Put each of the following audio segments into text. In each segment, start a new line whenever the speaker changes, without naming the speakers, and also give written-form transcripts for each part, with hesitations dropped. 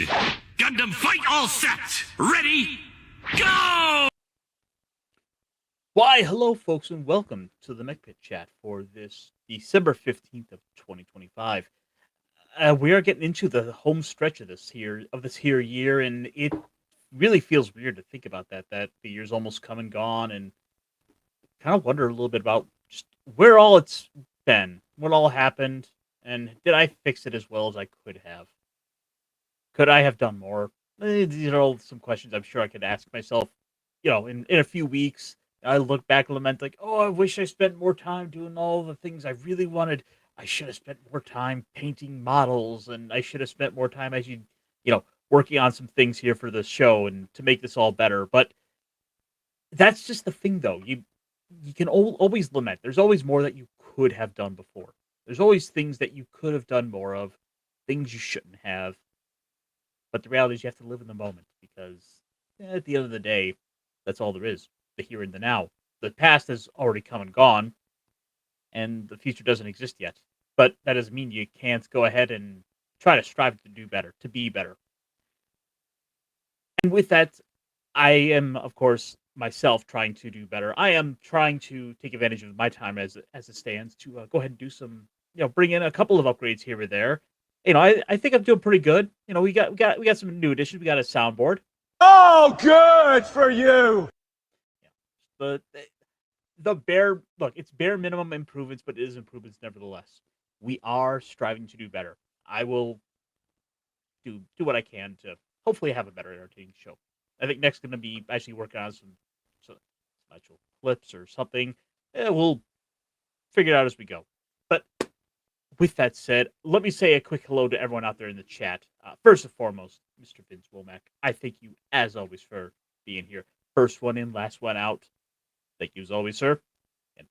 Gundam fight all set! Ready, go!
Why, hello, folks, and welcome to the Mechpit chat for this December 15th of 2025. We are getting into the home stretch of this here year, and it really feels weird to think about that the year's almost come and gone, and kind of wonder a little bit about just where all it's been, what all happened, and did I fix it as well as I could have? Could I have done more? These are all some questions I'm sure I could ask myself, in a few weeks. I look back and lament, like, oh, I wish I spent more time doing all the things I really wanted. I should have spent more time painting models, and I should have spent more time working on some things here for the show and to make this all better. But that's just the thing, though. You can always lament. There's always more that you could have done before. There's always things that you could have done more of, things you shouldn't have. But the reality is you have to live in the moment because at the end of the day, that's all there is. The here and the now. The past has already come and gone, and the future doesn't exist yet. But that doesn't mean you can't go ahead and try to strive to do better, to be better. And with that, I am, of course, myself trying to do better. I am trying to take advantage of my time as it stands to go ahead and do some, bring in a couple of upgrades here or there. I think I'm doing pretty good. We got some new additions. We got a soundboard.
Oh, good for you.
But it's bare minimum improvements, but it is improvements nevertheless. We are striving to do better. I will do what I can to hopefully have a better entertaining show. I think next going to be actually working on some actual clips or something. We'll figure it out as we go. But with that said, let me say a quick hello to everyone out there in the chat. First and foremost, Mr. Vince Womack, I thank you as always for being here. First one in, last one out. Thank you as always, sir. And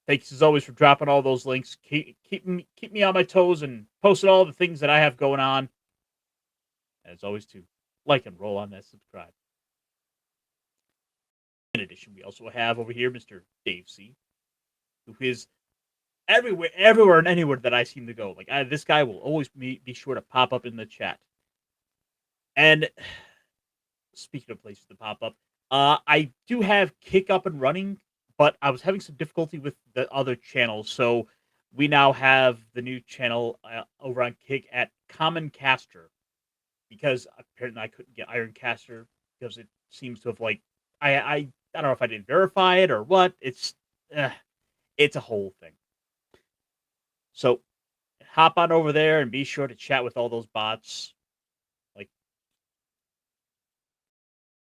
thanks as always for dropping all those links. Keep me on my toes and posting all the things that I have going on. And as always, to like and roll on that subscribe. In addition, we also have over here Mr. Dave C, who is everywhere and anywhere that I seem to go. This guy will always be sure to pop up in the chat. And speaking of places to pop up, I do have Kick up and running, but I was having some difficulty with the other channels. So we now have the new channel over on Kick at Common Caster, because apparently I couldn't get Iron Caster because it seems to have I don't know if I didn't verify it or what. It's a whole thing. So hop on over there and be sure to chat with all those bots.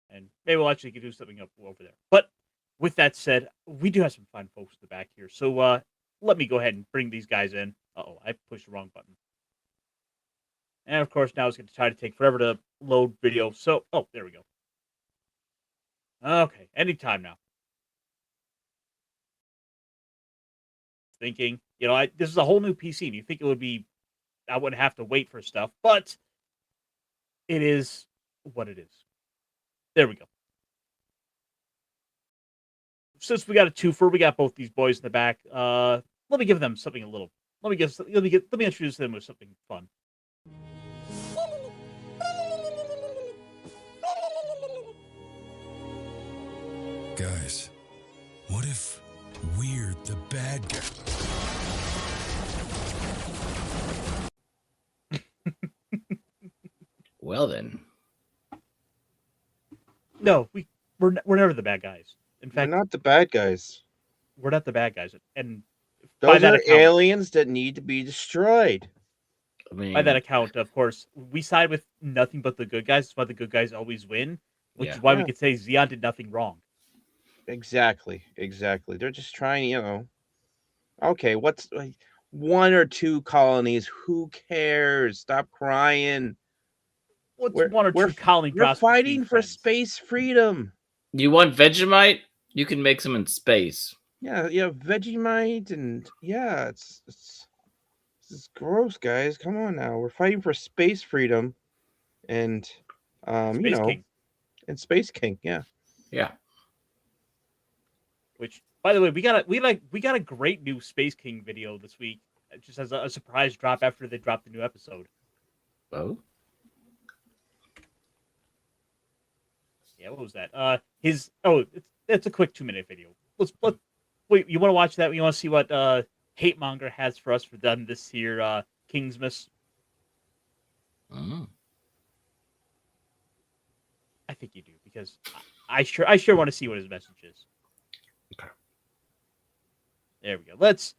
And maybe we'll actually do something up over there. But with that said, we do have some fine folks in the back here. So let me go ahead and bring these guys in. Uh-oh, I pushed the wrong button. And of course, now it's going to try to take forever to load video. So, there we go. Okay, anytime now. Thinking, this is a whole new PC. And you think it would be, I wouldn't have to wait for stuff. But it is what it is. There we go. Since we got a twofer, we got both these boys in the back. Let me give them something a little. Let me introduce them with something fun.
Guys, what if we're the bad guy?
Well then.
No, we're never the bad guys. In fact,
We're not the bad guys.
We're not the bad guys, and
those are aliens that need to be destroyed.
I mean,
by that account, of course, we side with nothing but the good guys. That's why the good guys always win, which is why we could say Xeon did nothing wrong.
Exactly. They're just trying, okay, what's one or two colonies? Who cares? Stop crying.
What's one or two colony drops?
We're fighting for space freedom.
You want Vegemite? You can make some in space.
Yeah, Vegemite, and it's gross, guys. Come on now. We're fighting for space freedom, and
King.
And Space King, yeah.
Which, by the way, we got a great new Space King video this week. It just has a surprise drop after they dropped the new episode.
Oh.
Yeah, what was that? It's a quick 2-minute video. Wait. You want to watch that? You want to see what Hate Monger has for us for done this here Kingsmas?
Mm.
I think you do because I sure want to see what his message is.
Okay.
There we go. Let's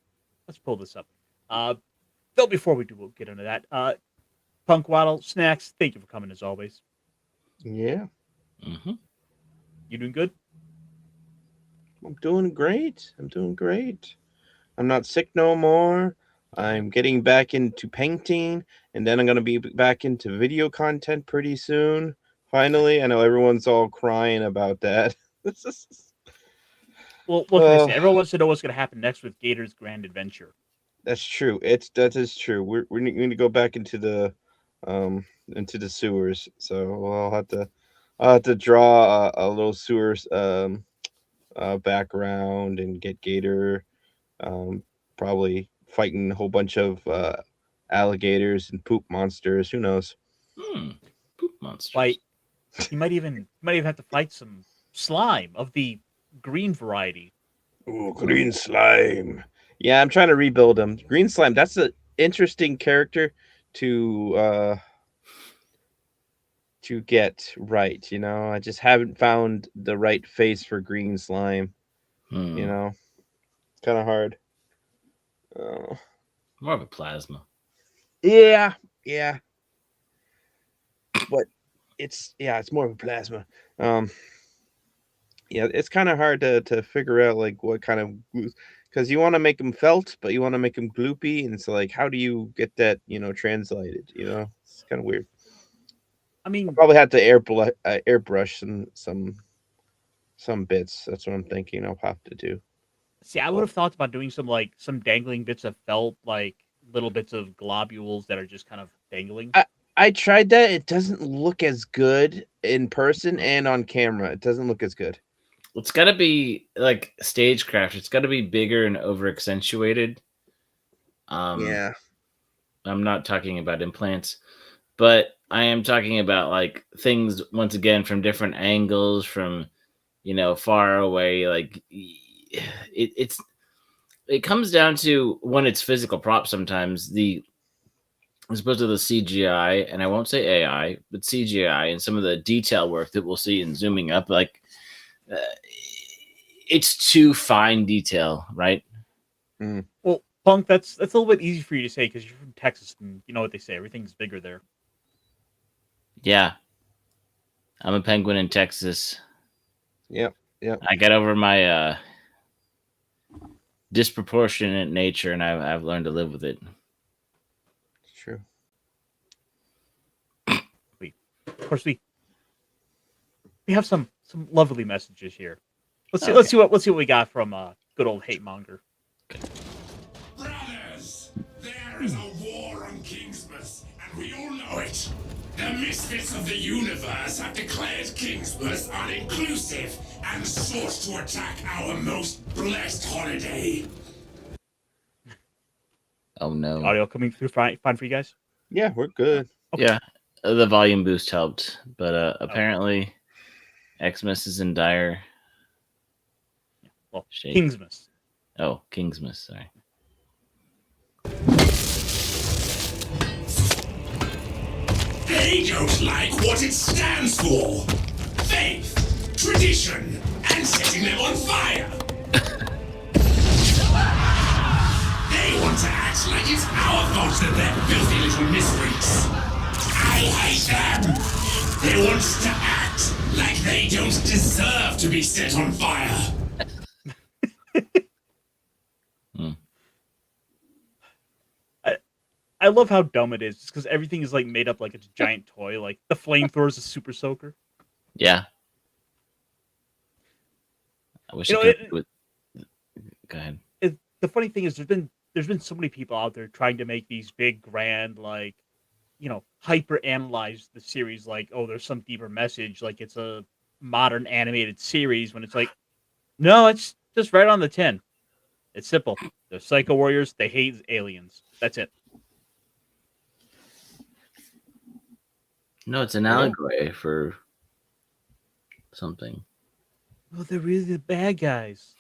pull this up. Though before we do, we'll get into that. Punkwaddle, Snacks, thank you for coming as always.
Yeah,
Mm-hmm.
You doing good?
I'm doing great. I'm not sick no more. I'm getting back into painting, and then I'm going to be back into video content pretty soon. Finally, I know everyone's all crying about that.
Well, what can I say? Everyone wants to know what's going to happen next with Gator's Grand Adventure.
That's true. That is true. We need to go back into the sewers. So I'll have to draw a little sewers background and get Gator probably fighting a whole bunch of alligators and poop monsters. Who knows?
Poop monsters.
Fight. You might even have to fight some slime of the green variety.
Ooh, green slime. Yeah, I'm trying to rebuild him. Green slime. That's an interesting character to get right. You know, I just haven't found the right face for green slime. You know, it's kind of hard.
More of a plasma.
Yeah. But it's more of a plasma. Yeah, it's kind of hard to figure out like what kind of glue, because you want to make them felt, but you want to make them gloopy, and it's like, how do you get that translated? It's kind of weird.
I mean,
I'll probably have to airbrush some bits. That's what I'm thinking. I'll have to do.
see, I would have thought about doing some dangling bits of felt, like little bits of globules that are just kind of dangling.
I tried that. It doesn't look as good in person and on camera. It doesn't look as good.
It's got to be like stagecraft. It's got to be bigger and over accentuated.
Yeah.
I'm not talking about implants, but I am talking about like things once again from different angles, from far away. Like it comes down to when it's physical props. Sometimes as opposed to the CGI, and I won't say AI, but CGI and some of the detail work that we'll see in zooming up, like it's too fine detail, right?
Well, Punk, that's a little bit easy for you to say because you're from Texas, and you know what they say: everything's bigger there.
Yeah, I'm a penguin in Texas.
Yep.
I got over my disproportionate nature, and I've learned to live with it.
True.
Of course, we have some lovely messages here. Let's see what we got from good old Hate Monger.
Brothers, there is a war on Kingsmas, and we all know it. The misfits of the universe have declared Kingsmas uninclusive and sought to attack our most blessed holiday.
Oh no!
Audio coming through fine for you guys?
Yeah, we're good.
Okay.
Yeah, the volume boost helped, but apparently Xmas is in dire.
Well,
shape.
Kingsmas.
Oh, Kingsmas. Sorry.
They don't like what it stands for. Faith, tradition, and setting them on fire. They want to act like it's our fault that they're filthy little misfreaks. I hate them. They want to act like they don't deserve to be set on fire.
I love how dumb it is, because everything is like made up like it's a giant toy. Like the flamethrower is a super soaker.
Yeah. I wish Go ahead.
The funny thing is, there's been so many people out there trying to make these big, grand, like, hyper analyze the series. Like, oh, there's some deeper message. Like it's a modern animated series. When it's like, no, it's just right on the tin. It's simple. They're psycho warriors. They hate aliens. That's it.
No, it's an allegory for something.
Oh, they're really the bad guys.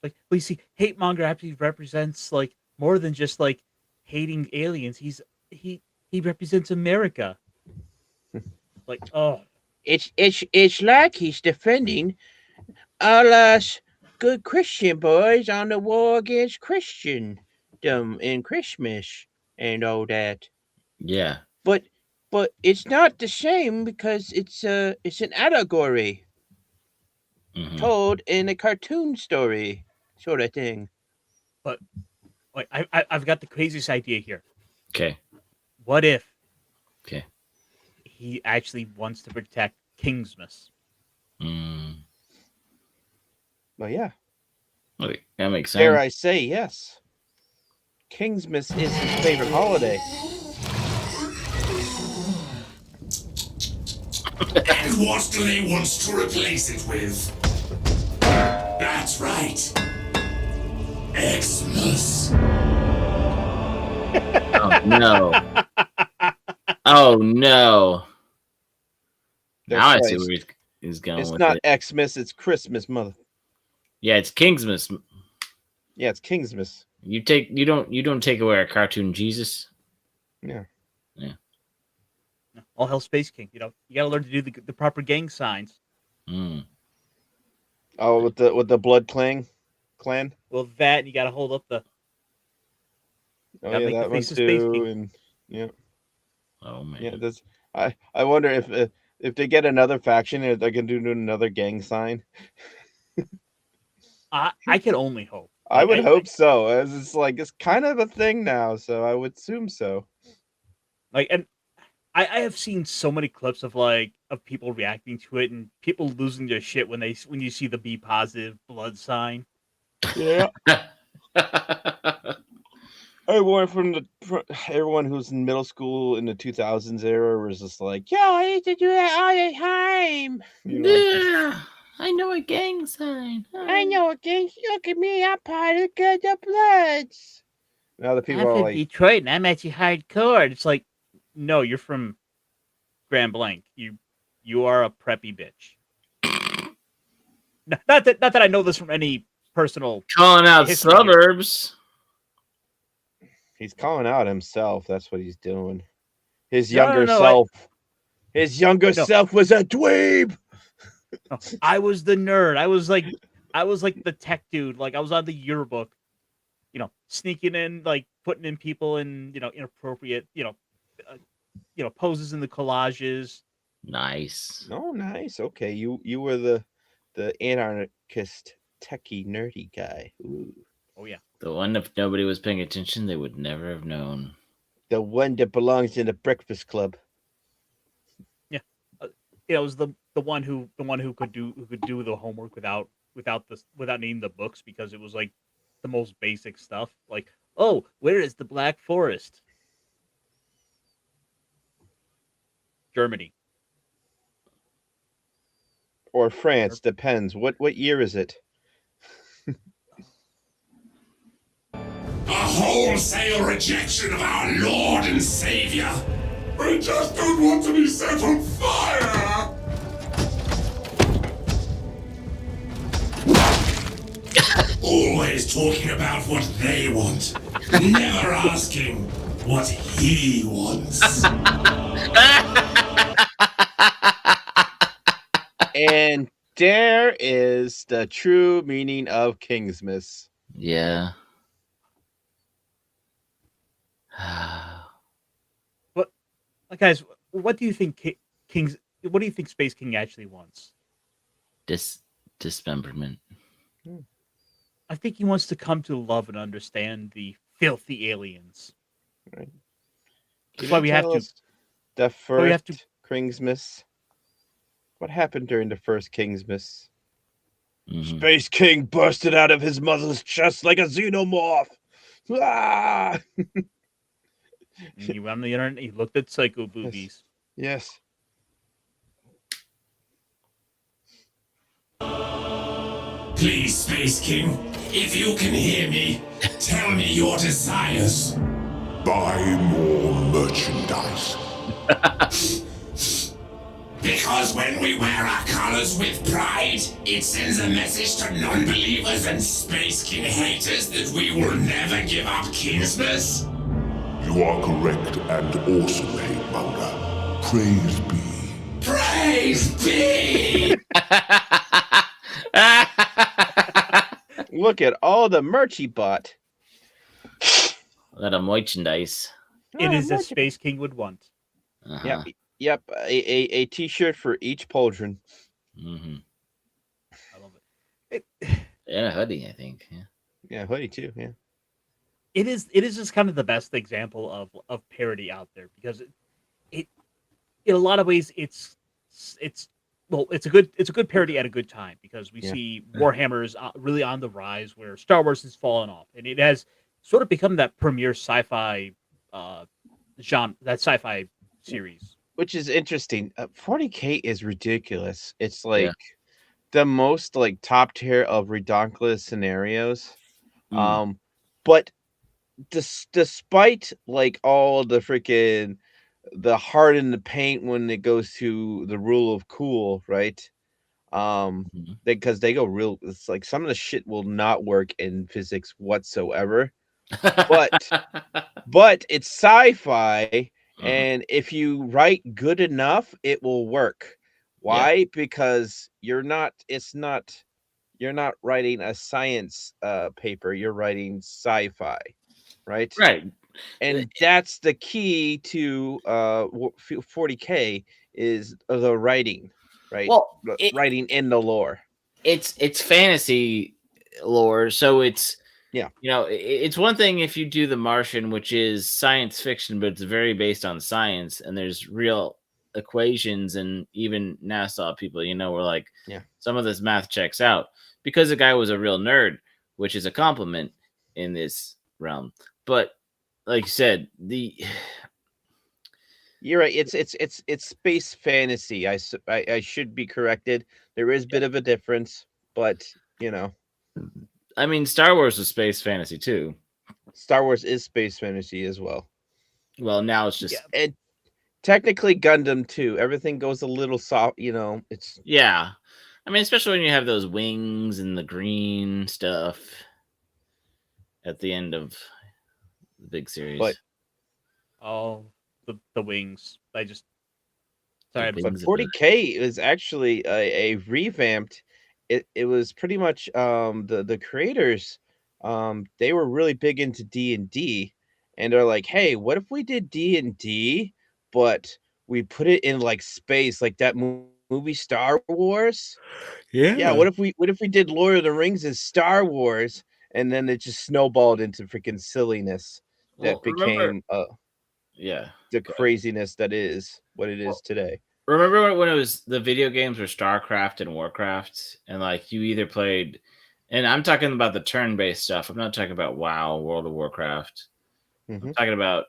Like, well, you see, hate monger actually represents like more than just like hating aliens. He he represents America. Like, oh,
It's like he's defending all us good Christian boys on the war against Christendom and Christmas and all that.
Yeah.
But it's not the same because it's an allegory
Mhm.
told in a cartoon story sort of thing.
but like I've got the craziest idea here.
Okay.
What if
Okay.
he actually wants to protect Kingsmas?
Mm.
Well, yeah.
Okay. That makes
Dare
sense.
I say yes? Kingsmas is his favorite holiday.
And what do they want to replace it with? That's right. Xmas.
Oh no. Oh no. Now I
That's
see
right.
where he's going
It's
with
not
it.
Xmas, it's Christmas, mother.
Yeah, it's Kingsmas.
Yeah, it's Kingsmas.
You don't take away our cartoon Jesus.
Yeah.
All hell Space King. You gotta learn to do the proper gang signs.
Mm.
Oh, with the Blood Clan.
Well, that and you gotta hold up the.
Oh
Gotta
yeah,
make the
that one
face of Space
too.
King.
And yeah,
Oh man.
yeah. That's I wonder if they get another faction, if they can do another gang sign.
I can only hope.
I
Like,
would hope so, as it's kind of a thing now. So I would assume so.
and I have seen so many clips of people reacting to it and people losing their shit when you see the B positive blood sign.
Yeah. Everyone who's in middle school in the 2000s era was just like, "Yo, I used to do that all the time."
Yeah, I know a gang sign.
I know a gang. Look at me, I'm part of the Bloods. Now the people are like,
Detroit and I'm actually hardcore. It's like, no, you're from Grand Blanc. You are a preppy bitch. Not that I know this from any personal.
Calling out
history here.
suburbs.
he's calling out himself. That's what he's doing. His
No,
younger
no,
self. His younger
No.
self was a dweeb.
No, I was the nerd. I was like the tech dude. Like I was on the yearbook, sneaking in, like putting in people in, inappropriate, poses in the collages.
Nice.
Oh, nice. Okay, you were the anarchist, techie, nerdy guy. Ooh.
Oh yeah.
The one, if nobody was paying attention, they would never have known.
The one that belongs in the Breakfast Club.
It was the one who could do the homework without needing the books, because it was like the most basic stuff. Like, oh, where is the Black Forest? Germany.
Or France, depends. What year is it?
A wholesale rejection of our Lord and Savior. I just don't want to be set on fire! Always talking about what they want, never asking what he wants.
And there is the true meaning of Kingsmas.
Yeah.
Guys, what do you think what do you think Space King actually wants?
Dismemberment.
I think he wants to come to love and understand the filthy aliens.
Right.
That's why we have to.
The
why we have
first Kingsmas. What happened during the first Kingsmas?
Mhm.
Space King bursted out of his mother's chest like a xenomorph. Ah!
And he went on the internet. He looked at psycho boobies.
Yes.
Please, Space King, if you can hear me, tell me your desires.
Buy more merchandise.
Because when we wear our colors with pride, it sends a message to non-believers and Space King haters that we will never give up Kingsmas?
You are correct and awesome, hate monger. Praise be.
Praise be!
Look at all the merch he bought.
A lot of merchandise.
It is
merch.
as Space King would want.
Uh-huh.
Yep. A t-shirt for each pauldron.
Mm-hmm.
I love it.
And a hoodie, I think. Yeah.
Yeah, hoodie too. Yeah.
It is just kind of the best example of parody out there, because it in a lot of ways it's a good parody at a good time, because we see Warhammer is really on the rise, where Star Wars has fallen off, and it has sort of become that premier sci-fi genre, that sci-fi series.
Which is interesting. 40K is ridiculous. It's like the most like top tier of redonkulous scenarios. But despite like all the freaking the heart in the paint when it goes to the rule of cool, right? Because they go real. It's like some of the shit will not work in physics whatsoever. But it's sci-fi, and if you write good enough, it will work. Why? Because you're not writing a science paper, you're writing sci-fi, right?
Right.
And that's the key to 40K is the writing, right?
Well,
writing in the lore.
It's fantasy lore, so it's it's one thing if you do The Martian, which is science fiction, but it's very based on science, and there's real equations, and even NASA people, were like, some of this math checks out, because the guy was a real nerd, which is a compliment in this realm. But like you said,
you're right. It's space fantasy. I should be corrected. There is a bit of a difference, but
I mean, Star Wars is space fantasy too.
Star Wars is space fantasy as well.
Well, now it's just
and technically Gundam too. Everything goes a little soft. It's
I mean, especially when you have those wings and the green stuff at the end of the big series.
But
the wings. But
40K is actually a revamped. It was pretty much the creators. They were really big into D&D, and they're like, hey, what if we did D&D, but we put it in like space, like that movie Star Wars? Yeah. What if we did Lord of the Rings as Star Wars, and then it just snowballed into freaking silliness that became the craziness that is what it is today.
Remember when it was the video games were StarCraft and Warcraft, and like you either played, and I'm talking about the turn-based stuff. I'm not talking about WoW, World of Warcraft. I'm talking about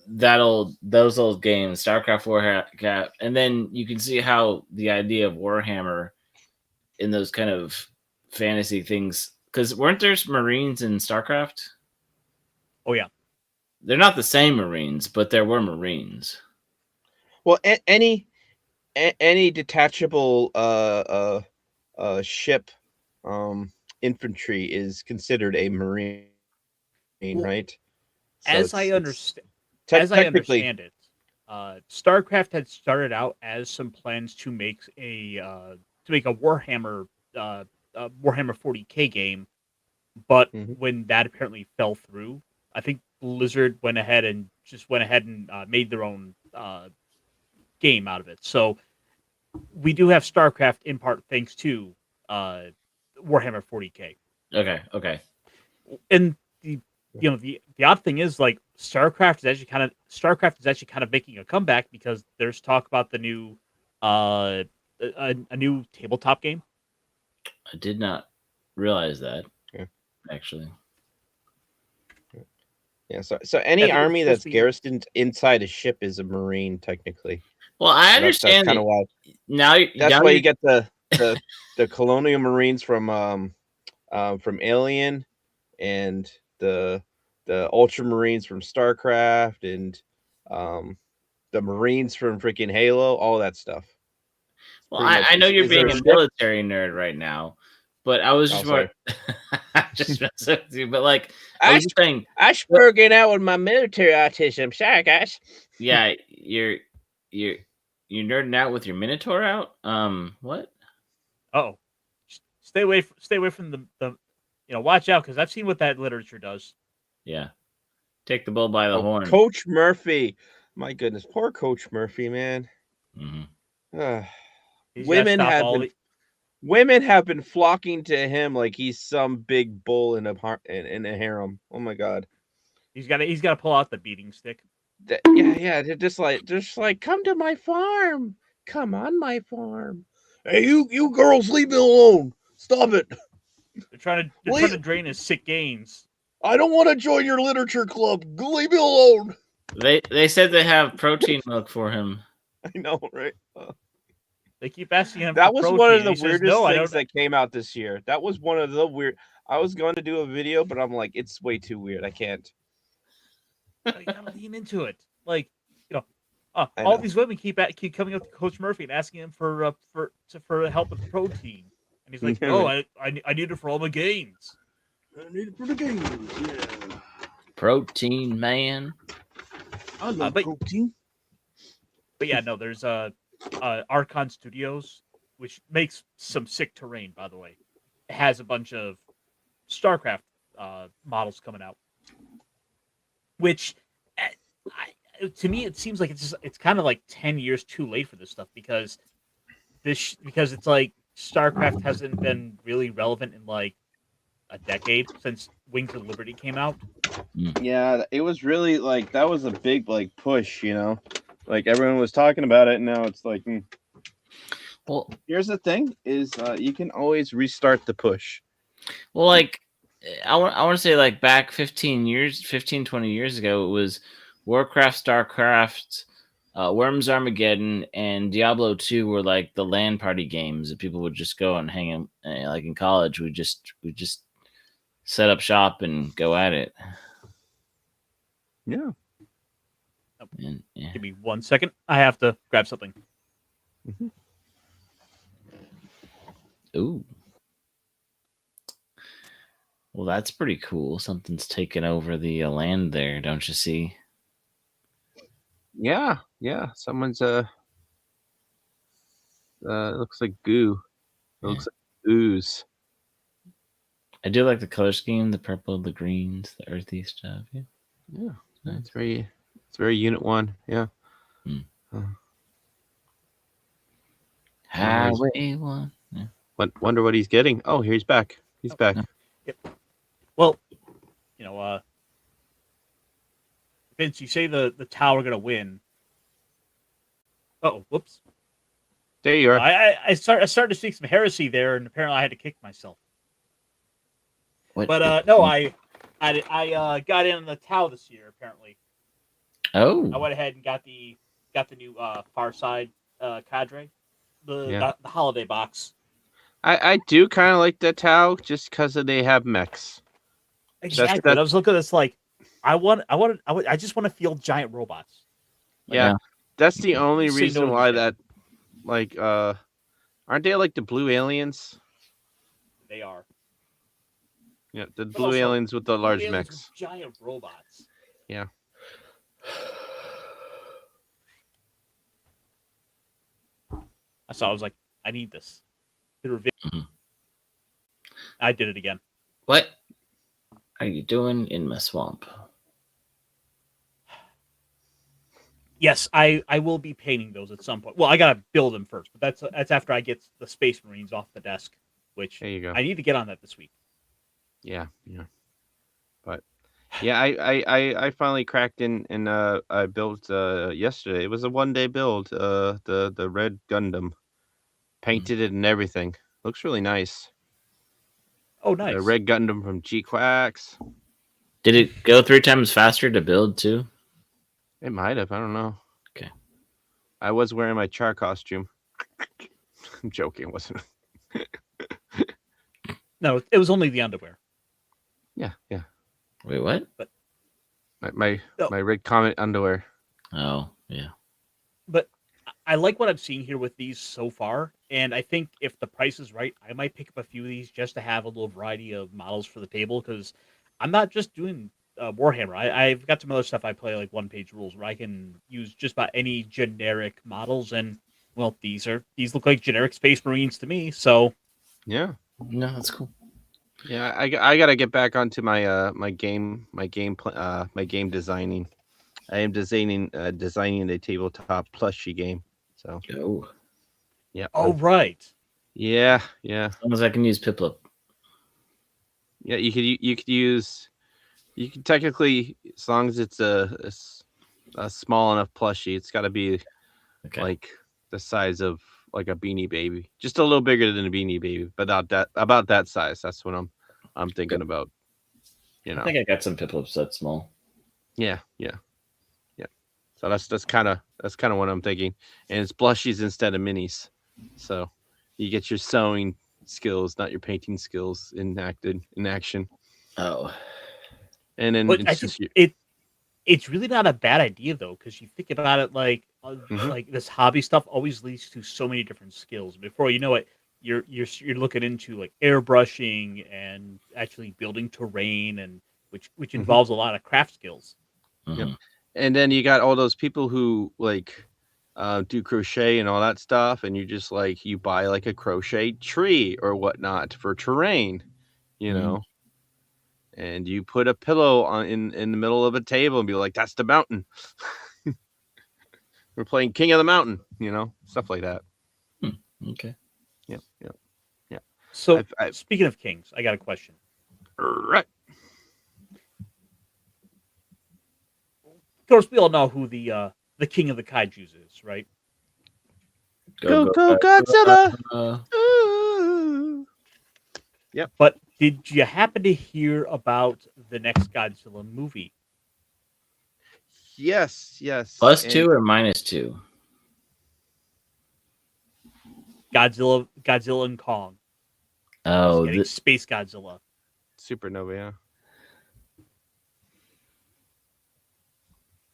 those old games, StarCraft, Warcraft, and then you can see how the idea of Warhammer in those kind of fantasy things, because weren't there Marines in StarCraft?
Oh yeah,
they're not the same Marines, but there were Marines.
Well, any detachable ship infantry is considered a Marine, right? So
as I understand it, StarCraft had started out as some plans to make a Warhammer Warhammer 40K game, but when that apparently fell through, I think Blizzard went ahead and made their own game out of it. So we do have StarCraft in part thanks to Warhammer 40K.
Okay.
And the odd thing is, like, StarCraft is actually kind of making a comeback, because there's talk about the new a new tabletop game.
I did not realize that. Actually.
Yeah, so any army that's garrisoned inside a ship is a Marine, technically.
Well, I understand.
That's kind of why.
That's
why you get the Colonial Marines from Alien, and the Ultramarines from StarCraft, and the Marines from freaking Halo, all that stuff.
Well,
Pretty much.
I know you're
Is there
being
a
a
ship?
military nerd right now, but I was
Oh,
just more just messing with you. But like, I was just saying,
Ashburging out with my military autism. Sorry, guys.
yeah, you're nerding out with your Minotaur out. What?
Oh, stay away from the watch out, because I've seen what that literature does.
Yeah, take the bull by the horn.
Coach Murphy. My goodness, poor Coach Murphy, man.
Mm-hmm.
Women have been flocking to him like he's some big bull in a harem. Oh my god.
He's got to pull out the beating stick.
Yeah. They're just like, come to my farm. Come on my farm. Hey, you girls, leave me alone. Stop it.
They're trying to drain his sick gains.
I don't want to join your literature club. Leave me alone.
They said they have protein milk for him.
I know, right?
They keep asking him.
That
for
was
protein,
one of the
and he
weirdest
says, no,
things that came out this year. That was one of the weird. I was going to do a video, but I'm like, it's way too weird. I can't.
You gotta lean into it. Like,
I
all
know.
these women keep coming up to Coach Murphy and asking him for help with protein, and he's like, "No, I need it for all my gains.
I need it for the games. Yeah.
Protein man.
I love protein.
But yeah, no, there's Archon Studios, which makes some sick terrain. By the way, it has a bunch of StarCraft models coming out, which to me it seems like it's kind of like 10 years too late for this stuff, because it's like StarCraft hasn't been really relevant in like a decade since Wings of Liberty came out.
Yeah, it was really like that was a big like push, like everyone was talking about it, and now it's like, Well, here's the thing: is you can always restart the push.
Well, like I want to say, like back 20 years ago, it was Warcraft, StarCraft, Worms Armageddon, and Diablo 2 were like the LAN party games that people would just go and hang out. Like in college, we just set up shop and go at it.
Yeah.
And, yeah.
Give me 1 second. I have to grab something.
Mm-hmm.
Ooh. Well, that's pretty cool. Something's taken over the land there, don't you see?
Yeah. Someone's looks like goo. It looks like ooze.
I do like the color scheme, the purple, the greens, the earthy stuff. Yeah.
Yeah. It's very Unit 1. Yeah.
Highway 1. Yeah.
Wonder what he's getting. Oh, here he's back. He's back.
Yep. Well, Vince, you say the tower gonna win. Oh, whoops.
There you are.
I started to speak some heresy there, and apparently I had to kick myself.
What?
But no, I got in on the Tau this year. Apparently,
Oh,
I went ahead and got the new Far Side cadre, the holiday box.
I do kind of like the Tau just because they have mechs.
Exactly. But I was looking at this like, I just want to feel giant robots.
Like, yeah, that's the only
say
reason
no
why
to
that, like, aren't they like the blue aliens?
They are.
Yeah, the blue aliens with the large mechs.
Giant robots.
Yeah.
I was like, I need this. I did it again.
what are you doing in my swamp?
Yes, I will be painting those at some point. Well, I gotta build them first, but that's after I get the Space Marines off the desk, which
There you go.
I need to get on that this week.
Yeah. But yeah, I finally cracked in and I built yesterday. It was a 1-day build. The red Gundam, painted it and everything. Looks really nice.
Oh, nice.
The red Gundam from G-Quacks.
Did it go 3 times faster to build too?
It might have. I don't know.
Okay.
I was wearing my Char costume. I'm joking, wasn't it?
No, it was only the underwear.
Yeah.
Wait, what?
My Red Comet underwear.
Oh, yeah.
but I like what I'm seeing here with these so far, and I think if the price is right, I might pick up a few of these just to have a little variety of models for the table because I'm not just doing Warhammer. I've got some other stuff I play like one page rules where I can use just about any generic models, and well, these look like generic Space Marines to me. So
Yeah.
No, that's cool.
Yeah, I gotta get back onto my my game designing. I am designing a tabletop plushie game. So
Oh,
yeah.
oh right,
Yeah.
as long as I can use Piplup.
Yeah, you could use you can technically, as long as it's a small enough plushie, it's got to be
Okay.
like the size of like a Beanie Baby, just a little bigger than a Beanie Baby, but about that size. That's what I'm thinking about. You
I
know.
think I got some Piplups that small.
Yeah. So that's kind of what I'm thinking, and it's plushies instead of minis. So you get your sewing skills, not your painting skills, in action.
Oh,
And then
but I
it's
think
just you.
it's really not a bad idea though because you think about it
Mhm.
like this hobby stuff always leads to so many different skills. Before you know it, you're looking into like airbrushing and actually building terrain and which
Mhm.
involves a lot of craft skills.
Yep.
mhm.
And then you got all those people who like do crochet and all that stuff, and you just like you buy like a crochet tree or whatnot for terrain, you
Mhm.
know, and you put a pillow on in the middle of a table and be like, "That's the mountain." We're playing King of the Mountain, you know, stuff like that.
Okay.
Yep.
So
I've
speaking of kings, I got a question.
right.
Of course, we all know who the king of the kaijus is, right?
Go
Godzilla.
Godzilla. Ooh.
But did you happen to hear about the next Godzilla movie?
Yes.
Plus
And
2 or minus 2?
Godzilla and Kong. He's
Oh,
getting Space Godzilla.
Supernova, yeah.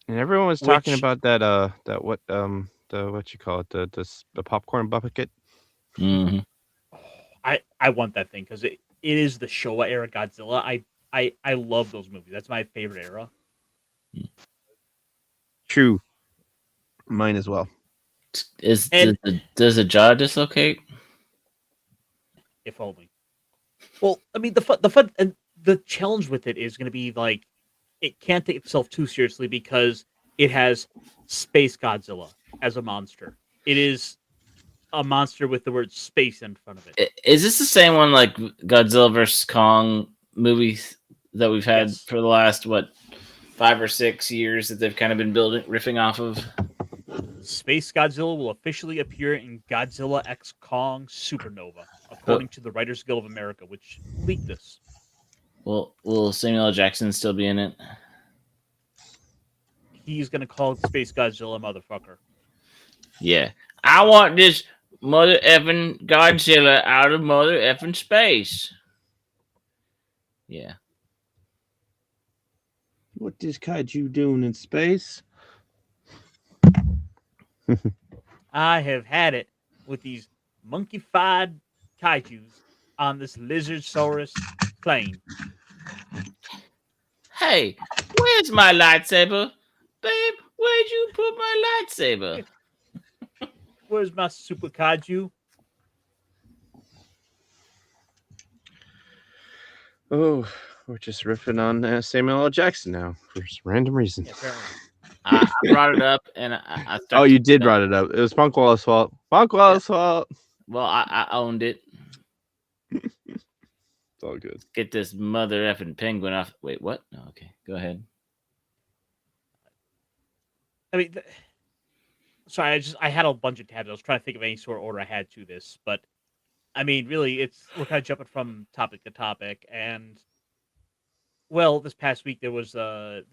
And everyone was talking
Which
about that the what you call it, the popcorn bucket.
mhm.
I want that thing because it is the Showa era Godzilla. I love those movies. That's my favorite era.
True. Mine as well.
And
Does the jaw dislocate?
if only. Well, I mean the fun and the challenge with it is going to be like it can't take itself too seriously because it has Space Godzilla as a monster. It is a monster with the word space in front of it.
Is this the same one like Godzilla vs Kong movies that we've had
Yes.
for the last 5 or 6 years that they've kind of been riffing off of?
Space Godzilla will officially appear in Godzilla X Kong Supernova, according to the Writers Guild of America, which leaked this.
Will Samuel L. Jackson still be in it?
He's gonna call Space Godzilla motherfucker.
Yeah. I want this mother effing Godzilla out of mother effing space. Yeah.
What is kaiju doing in space?
I have had it with these monkey-fied kaijus on this Lizardsaurus plane.
Hey, where's my lightsaber? Babe, where'd you put my lightsaber?
Where's my super kaiju?
Oh, we're just riffing on Samuel L. Jackson now for some random reason.
Yeah, apparently.
I brought it up and I started.
Oh, you did brought it up. It was Punkwaddle's fault. Punkwaddle's fault.
Well, I owned it.
It's all good.
Get this mother effing penguin off. Wait, what? No, okay, go ahead.
I mean, sorry, I had a bunch of tabs. I was trying to think of any sort of order I had to this, but I mean, really, we're kind of jumping from topic to topic, and well, this past week it was the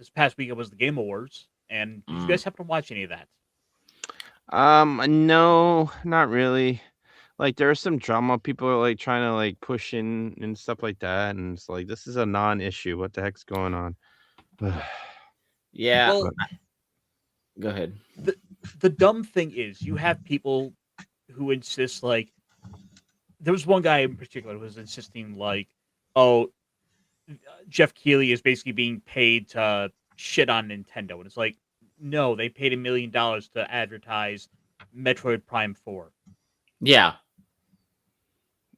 Game Awards, and did you guys happen to watch any of that?
No, not really. Like there's some drama people are like trying to like push in and stuff like that, and it's like this is a non-issue. What the heck's going on?
Yeah.
Well,
go ahead.
the dumb thing is, you have people who insist like there was one guy in particular who was insisting like, oh, Jeff Keighley is basically being paid to shit on Nintendo, and it's like, no, they paid $1 million to advertise Metroid Prime 4.
Yeah.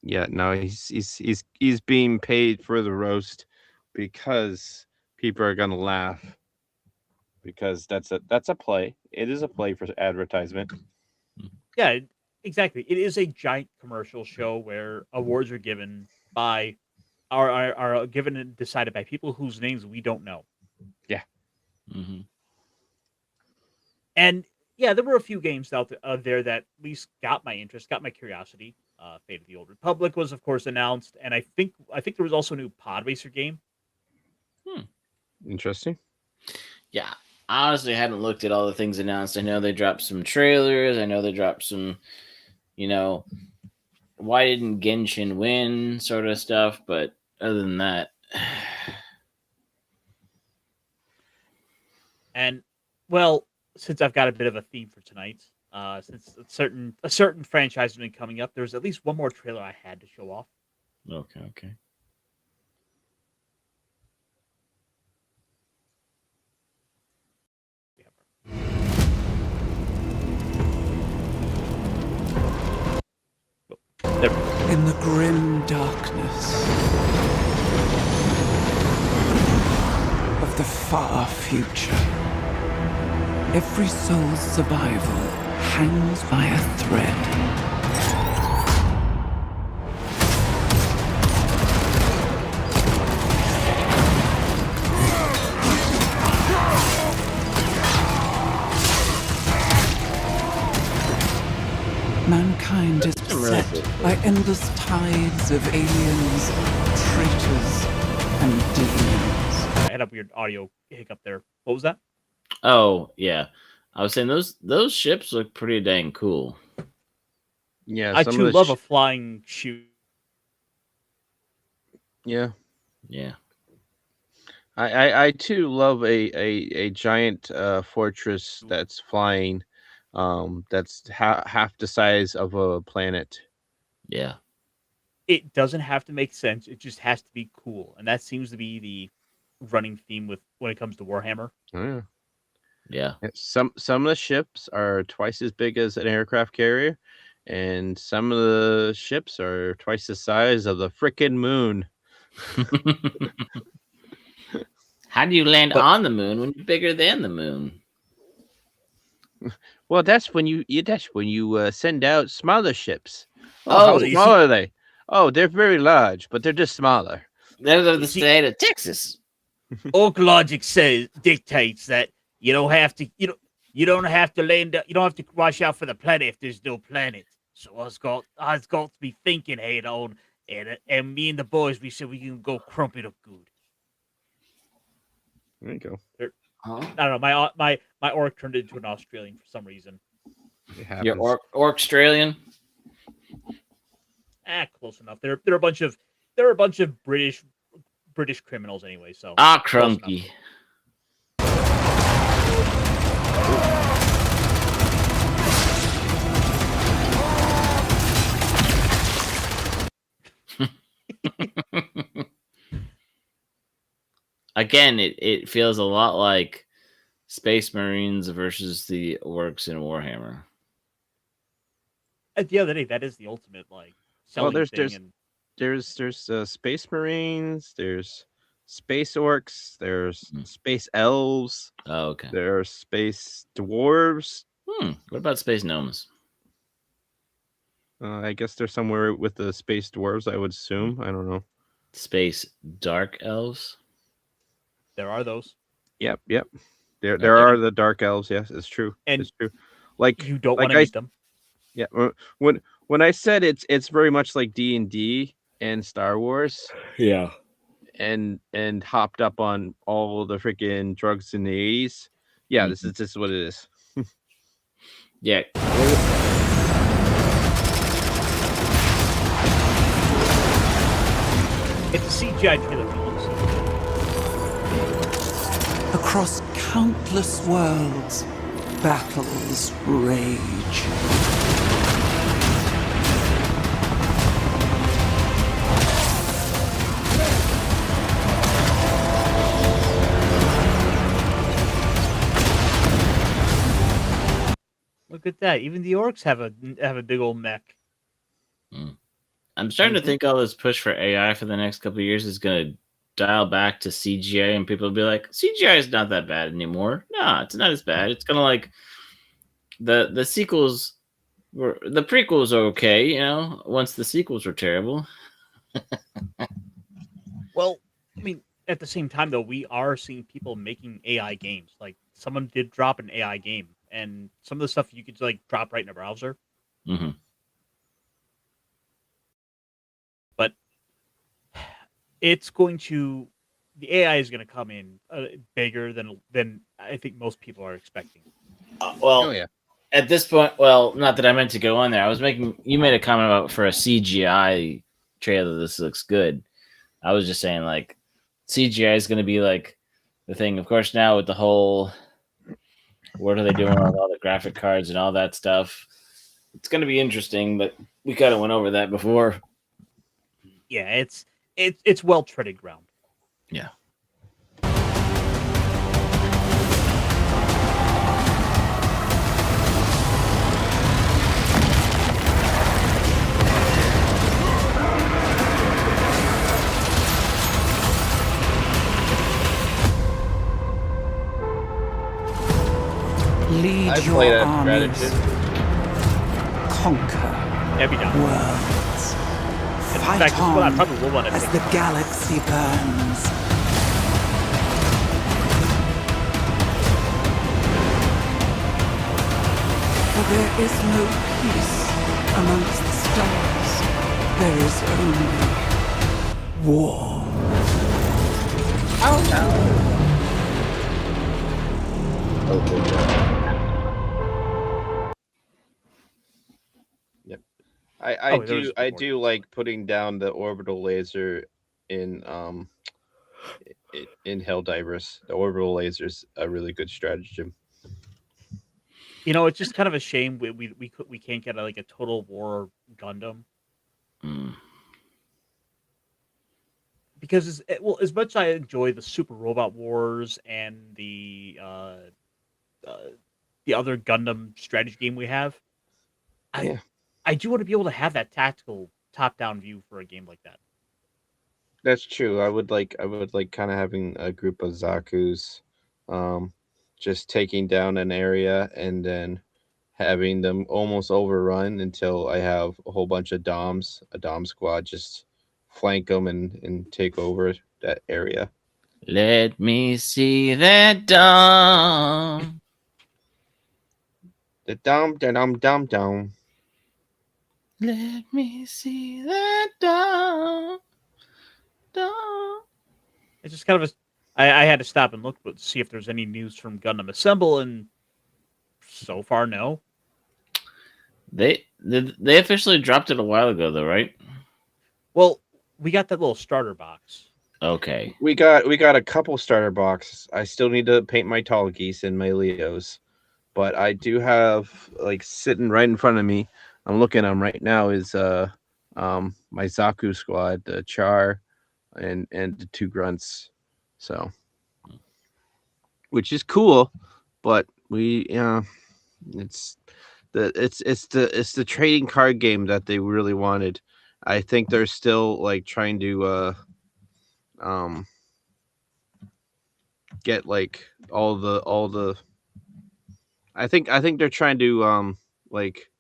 Yeah, no, he's being paid for the roast because people are gonna laugh. Because that's a play. It is a play for advertisement.
Yeah, exactly. It is a giant commercial show where awards are given by are given and decided by people whose names we don't know.
Yeah.
Mm-hmm.
And yeah, there were a few games out there that at least got my interest, got my curiosity. Fate of the Old Republic was, of course, announced, and I think there was also a new Pod Racer game.
Interesting.
Yeah. I honestly hadn't looked at all the things announced. I know they dropped some trailers. I know they dropped some, why didn't Genshin win sort of stuff. But other than that.
And, well, since I've got a bit of a theme for tonight, since a certain franchise has been coming up, there's at least one more trailer I had to show off.
Okay.
In the grim darkness of the far future, every soul's survival hangs by a thread. Mankind is beset by endless tides of aliens, traitors, and demons.
I had a weird audio hiccup there. What was that?
Oh, yeah. I was saying those ships look pretty dang cool.
Yeah,
I too love a flying shoe.
Yeah.
Yeah.
I too love a giant fortress that's flying. That's half the size of a planet.
Yeah.
It doesn't have to make sense. It just has to be cool, and that seems to be the running theme when it comes to Warhammer.
Oh,
yeah.
Some of the ships are twice as big as an aircraft carrier, and some of the ships are twice the size of the frickin' moon.
How do you land on the moon when you're bigger than the moon?
Well, that's when you send out smaller ships.
Oh,
how small are they? Oh, they're very large, but they're just smaller.
They're the state of Texas.
Orc logic dictates that you don't have to land. You don't have to watch out for the planet if there's no planet. So I've got to be thinking head on, and me and the boys, we said we can go crump it up good.
There you go.
Huh?
I don't know. My orc turned into an Australian for some reason.
Your orc Australian?
Close enough. They're a bunch of British criminals anyway. So
crunky. Again, it feels a lot like Space Marines versus the orcs in Warhammer.
At the end of the day, that is the ultimate selling thing.
There's Space Marines, there's Space Orcs, there's Space Elves.
Oh, okay.
There's Space Dwarves.
What about Space Gnomes?
I guess they're somewhere with the Space Dwarves, I would assume. I don't know.
Space Dark Elves?
There are those.
Yep. There are the Dark Elves. Yes, it's true.
And
it's true. Like
you don't want to meet them.
Yeah. When I said it's very much like D&D and Star Wars.
Yeah.
And hopped up on all the freaking drugs in the 80s. Yeah, this is what it is.
Yeah.
It's a CGI trailer.
Across countless worlds, battles rage.
Look at that. Even the orcs have a big old mech.
I'm starting to think all this push for AI for the next couple of years is going to dial back to CGI, and people will be like, CGI is not that bad anymore. No, it's not as bad. It's kind of like the sequels were, the prequels are okay, you know, once the sequels were terrible.
Well, I mean, at the same time, though, we are seeing people making AI games. Like, someone did drop an AI game, and some of the stuff you could, like, drop right in a browser.
Mm-hmm.
But it's going to... The AI is going to come in bigger than I think most people are expecting.
Well, at this point, well, not that I meant to go on there. You made a comment about for a CGI trailer, this looks good. I was just saying, like, CGI is going to be like the thing. Of course, now with the whole, what are they doing with all the graphic cards and all that stuff? It's going to be interesting, but we kind of went over that before.
Yeah, it's well treaded ground.
Yeah.
Lead your armies. Conquer
Every time.
worlds.
In
Fight
fact, this is what I
on
probably will want to
as
take.
the galaxy burns. For there is no peace amongst the stars. There is only war.
Yep. I
there's
I
more.
do like putting down the orbital laser in in Helldivers. The orbital laser's a really good stratagem.
You know, it's just kind of a shame we can't get like a Total War Gundam. Because as much as I enjoy the Super Robot Wars and the other Gundam strategy game we have, I do want to be able to have that tactical top-down view for a game like that.
That's true. I would like kind of having a group of Zaku's, just taking down an area and then having them almost overrun until I have a whole bunch of Doms, a Dom squad, just flank them and take over that area.
Let me see that Dom.
The Dom.
Let me see that Dom. Dom.
It's just kind of I had to stop and look but see if there's any news from Gundam Assemble, and so far, no.
They officially dropped it a while ago, though, right?
Well, we got that little starter box.
Okay.
We got a couple starter boxes. I still need to paint my tall geese and my Leos, but I do have, like, sitting right in front of me. I'm looking at them right now. Is my Zaku squad, the Char, and the two grunts. So, which is cool, but it's the trading card game that they really wanted. I think they're still like trying to get like all the I think they're trying to like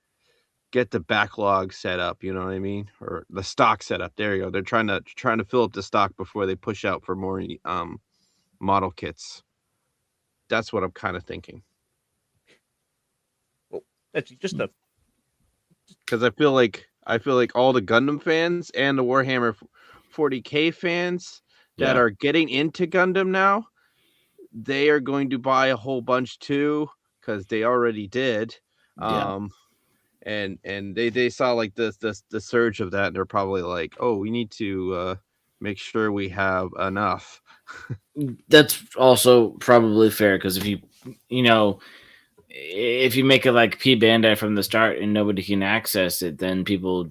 get the backlog set up, you know what I mean? Or the stock set up. There you go. They're trying to fill up the stock before they push out for more model kits. That's what I'm kind of thinking.
Well, that's just a
Because I feel like all the Gundam fans and the Warhammer 40K fans that are getting into Gundam now, they are going to buy a whole bunch too, because they already did. And they saw like the surge of that, and they're probably like, oh, we need to make sure we have enough.
That's also probably fair, because if you know, if you make it like P Bandai from the start and nobody can access it, then people,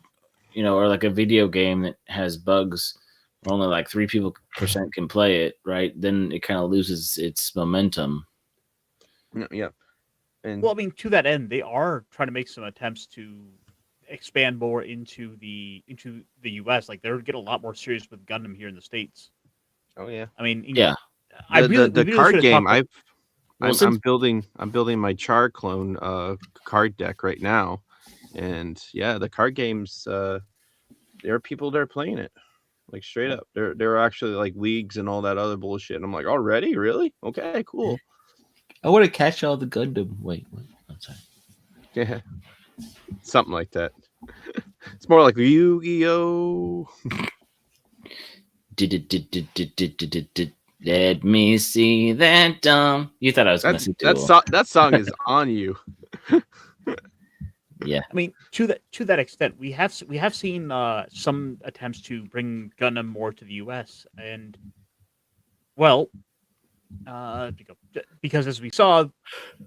or like a video game that has bugs, where only like 3% can play it, right? Then it kind of loses its momentum.
Yeah. And
Well, I mean, to that end, they are trying to make some attempts to expand more into the U.S. Like they're getting a lot more serious with Gundam here in the States.
oh yeah,
I mean,
Yeah.
we
the
really
card
should have
game.
talked about-
I'm building my Char clone card deck right now, and yeah, the card games. There are people that are playing it, like straight up. There are actually like leagues and all that other bullshit. And I'm like, already, really? Okay, cool.
I want to catch all the Gundam. Wait, what? I'm sorry.
Yeah, something like that. It's more like Yu-Gi-Oh.
Let me see that. You thought I was going to see
That song is on you.
Yeah.
I mean, to that extent, we have seen some attempts to bring Gundam more to the U.S. and well, because as we saw,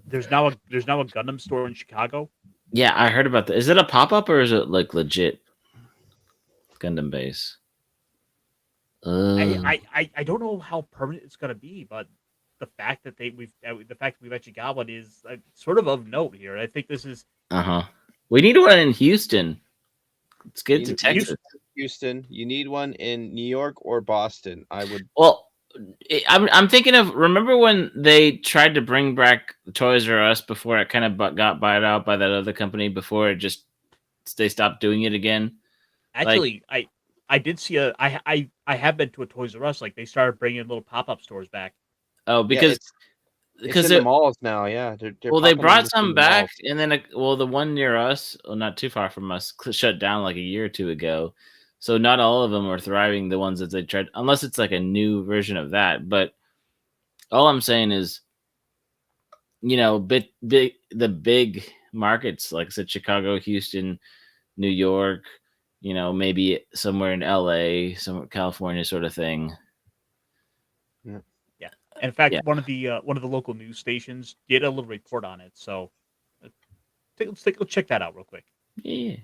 there's now a Gundam store in Chicago.
Yeah, I heard about that. Is it a pop-up or is it like legit Gundam base?
I don't know how permanent it's going to be, but the fact that we've actually got one is sort of note here. I think this is
we need one in Houston. Let's get to Texas.
Houston, you need one in New York or Boston. I would.
Well, I'm thinking of, remember when they tried to bring back Toys R Us before it kind of got bought out by that other company before they stopped doing it again?
Actually, I did see I have been to a Toys R Us. Like they started bringing little pop-up stores back.
Oh, because
it's in the malls now. Yeah.
They brought some back, and then the one near us, not too far from us, shut down like a year or two ago. So not all of them are thriving. The ones that they tried, unless it's like a new version of that. But all I'm saying is, the big markets, like I said, Chicago, Houston, New York, maybe somewhere in LA, somewhere California, sort of thing.
Yeah. In fact, one of the local news stations did a little report on it. So let's check that out real quick.
Yeah.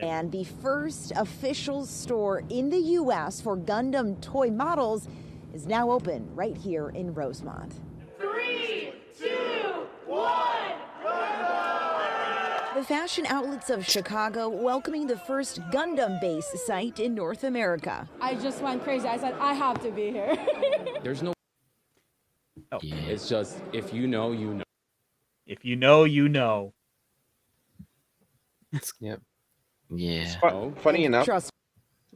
And the first official store in the U.S. for Gundam toy models is now open right here in Rosemont.
3, 2, 1,
The fashion outlets of Chicago welcoming the first Gundam base site in North America.
I just went crazy. I said, I have to be here.
There's no.
Oh.
Yeah.
It's just, if you know, you know.
If you know, you know.
Yep.
Yeah.
Funny enough.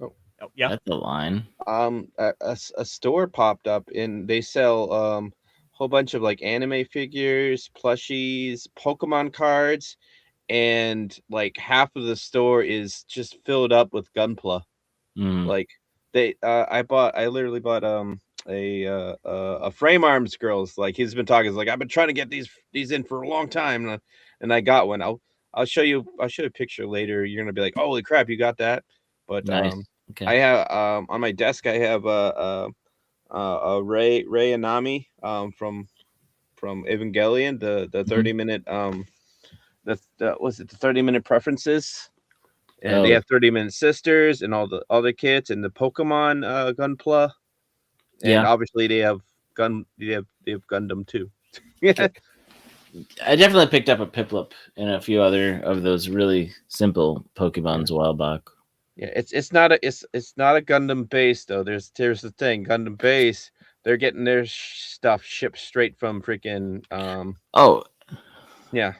Oh, yeah.
That's the line.
A store popped up and they sell a whole bunch of like anime figures, plushies, Pokemon cards, and like half of the store is just filled up with Gunpla. Like I literally bought a Frame Arms girls. Like he's been talking, like I've been trying to get these in for a long time, and I got one. I'll show you a picture later. You're gonna be like, holy crap, you got that. But
Nice. Okay.
I have on my desk I have a Rei Anami from Evangelion, the 30-minute the 30-minute preferences. And they have 30-minute sisters and all the other kits and the Pokemon Gunpla. And obviously they have Gundam too. Yeah.
I definitely picked up a Piplup and a few other of those really simple Pokemons a while back.
Yeah, it's not a Gundam base though. There's the thing, Gundam base. They're getting their stuff shipped straight from freaking. Yeah.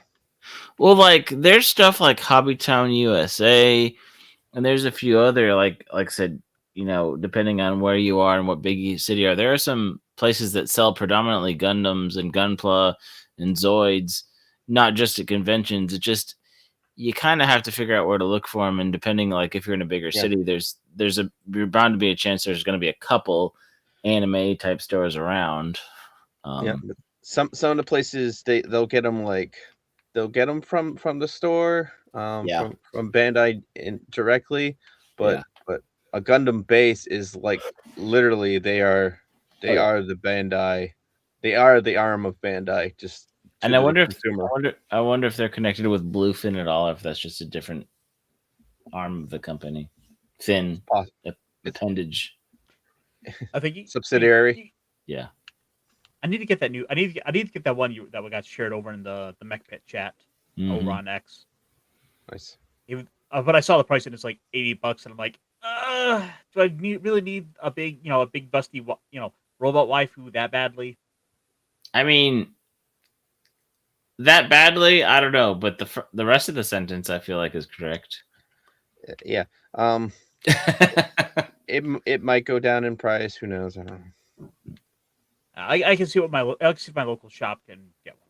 Well, like there's stuff like Hobbytown USA, and there's a few other like I said, depending on where you are and what big city you are, there are some places that sell predominantly Gundams and Gunpla and Zoids, not just at conventions. It's just you kind of have to figure out where to look for them, and depending, like if you're in a bigger city, you're bound to be a chance there's going to be a couple anime type stores around.
Some of the places they'll get them from the store, from Bandai directly, but a Gundam base is like literally they are the Bandai. They are the arm of Bandai. Just
And
to
I
the
wonder if
consumer.
I wonder if they're connected with Bluefin at all, if that's just a different arm of the company. Fin appendage.
I think
subsidiary.
Yeah.
I need to get that new. I need to get that one that we got shared over in the Mechpit chat over on X.
Nice.
But I saw the price and it's like $80, and I'm like, do I really need a big, a big busty, robot waifu that badly?
I mean, that badly? I don't know, but the rest of the sentence I feel like is correct.
Yeah. It might go down in price. Who knows? I don't know.
I can see what I can see if my local shop can get one.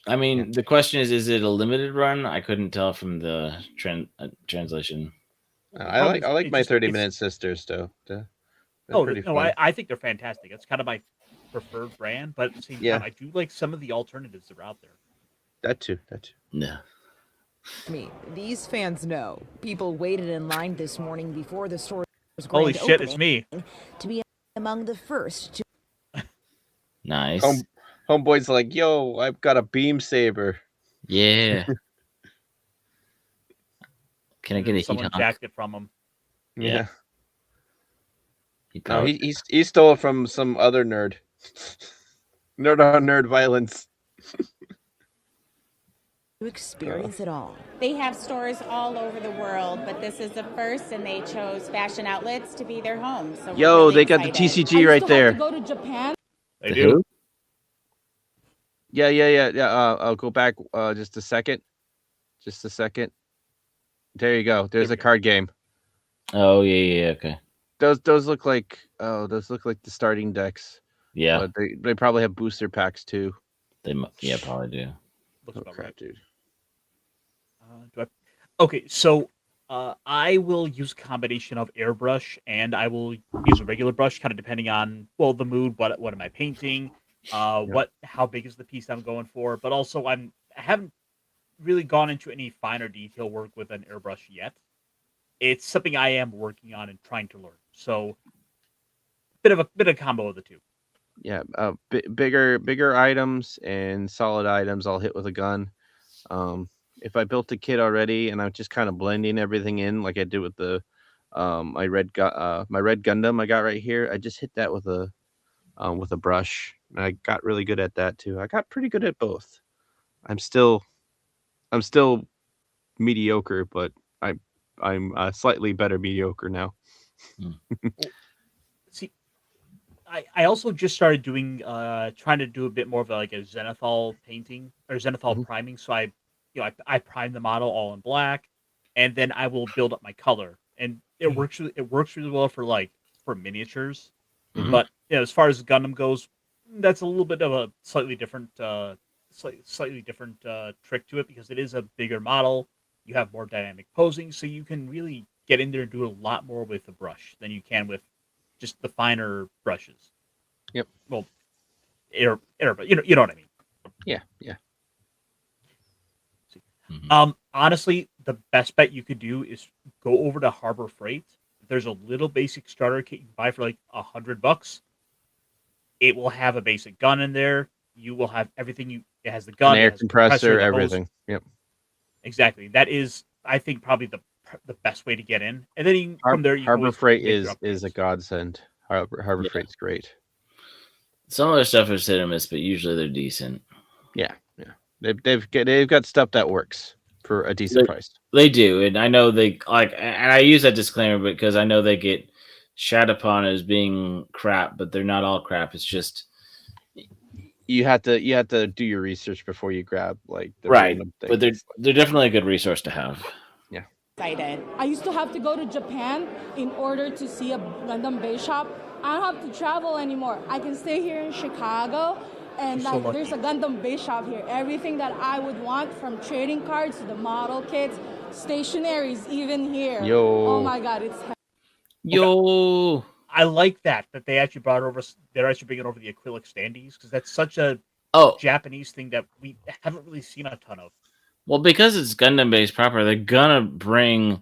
I mean, the question is it a limited run? I couldn't tell from the translation.
I like my 30-minute sisters though.
I think they're fantastic. It's kind of my preferred brand, but at the same time, I do like some of the alternatives that are out there.
That too.
No.
These fans know people waited in line this morning before the store's
Holy
grand
shit, it's me.
to be among the first to.
Nice.
Homeboy's like, yo, I've got a beam saber.
Yeah. Can I get a
someone jacked it from him?
Yeah. No, he stole it from some other nerd. Nerd on nerd violence.
To experience it all.
They have stores all over the world, but this is the first, and they chose Fashion Outlets to be their home. So
yo,
really
they got
excited.
the TCG right there.
Have to go to Japan.
They do.
Yeah. I'll go back just a second. There you go. There's a card game.
Oh yeah, okay.
Those look like the starting decks.
Yeah.
But they probably have booster packs too.
They probably do.
Looks about
crap,
right.
dude.
Okay, so I will use a combination of airbrush and I will use a regular brush, kind of depending on the mood. What am I painting? How big is the piece I'm going for? But also, I haven't really gone into any finer detail work with an airbrush yet. It's something I am working on and trying to learn. So, bit of combo of the two.
Yeah, bigger items and solid items I'll hit with a gun. If I built a kit already and I'm just kind of blending everything in like I did with the my red Gundam I got right here, I just hit that with a brush. And I got really good at that too. I got pretty good at both. I'm still mediocre, but I'm slightly better mediocre now.
See, I also just started doing trying to do a bit more of a zenithal painting or zenithal priming. So I prime the model all in black, and then I will build up my color, and it works really well for miniatures. But as far as Gundam goes, that's a little bit of a slightly different trick to it because it is a bigger model. You have more dynamic posing, so you can really get in there and do a lot more with the brush than you can with just the finer brushes.
Yep.
Well, but you know what I mean.
Yeah.
Honestly, the best bet you could do is go over to Harbor Freight. There's a little basic starter kit you can buy for like $100. It will have a basic gun in there. You will have everything. It has the gun,
an air compressor, everything. Yep.
Exactly. That is, I think, probably the best way to get in. And then from there,
Harbor Freight is a godsend. Harbor Freight's great.
Some of their stuff is hit or miss, but usually they're decent.
Yeah. They've got stuff that works for a decent price.
They do, and I know they and I use that disclaimer because I know they get shat upon as being crap, but they're not all crap. It's just
you have to do your research before you grab the
random things. But they're definitely a good resource to have.
Yeah.
Excited.
I used to have to go to Japan in order to see a Gundam base shop. I don't have to travel anymore. I can stay here in Chicago, and there's a Gundam base shop here. Everything that I would want, from trading cards to the model kits, stationaries, even here.
Yo.
Oh my God, it's
yo.
Okay. I like that they actually brought over. They're actually bringing over the acrylic standees because that's such a Japanese thing that we haven't really seen a ton of.
Well, because it's Gundam based proper, they're gonna bring.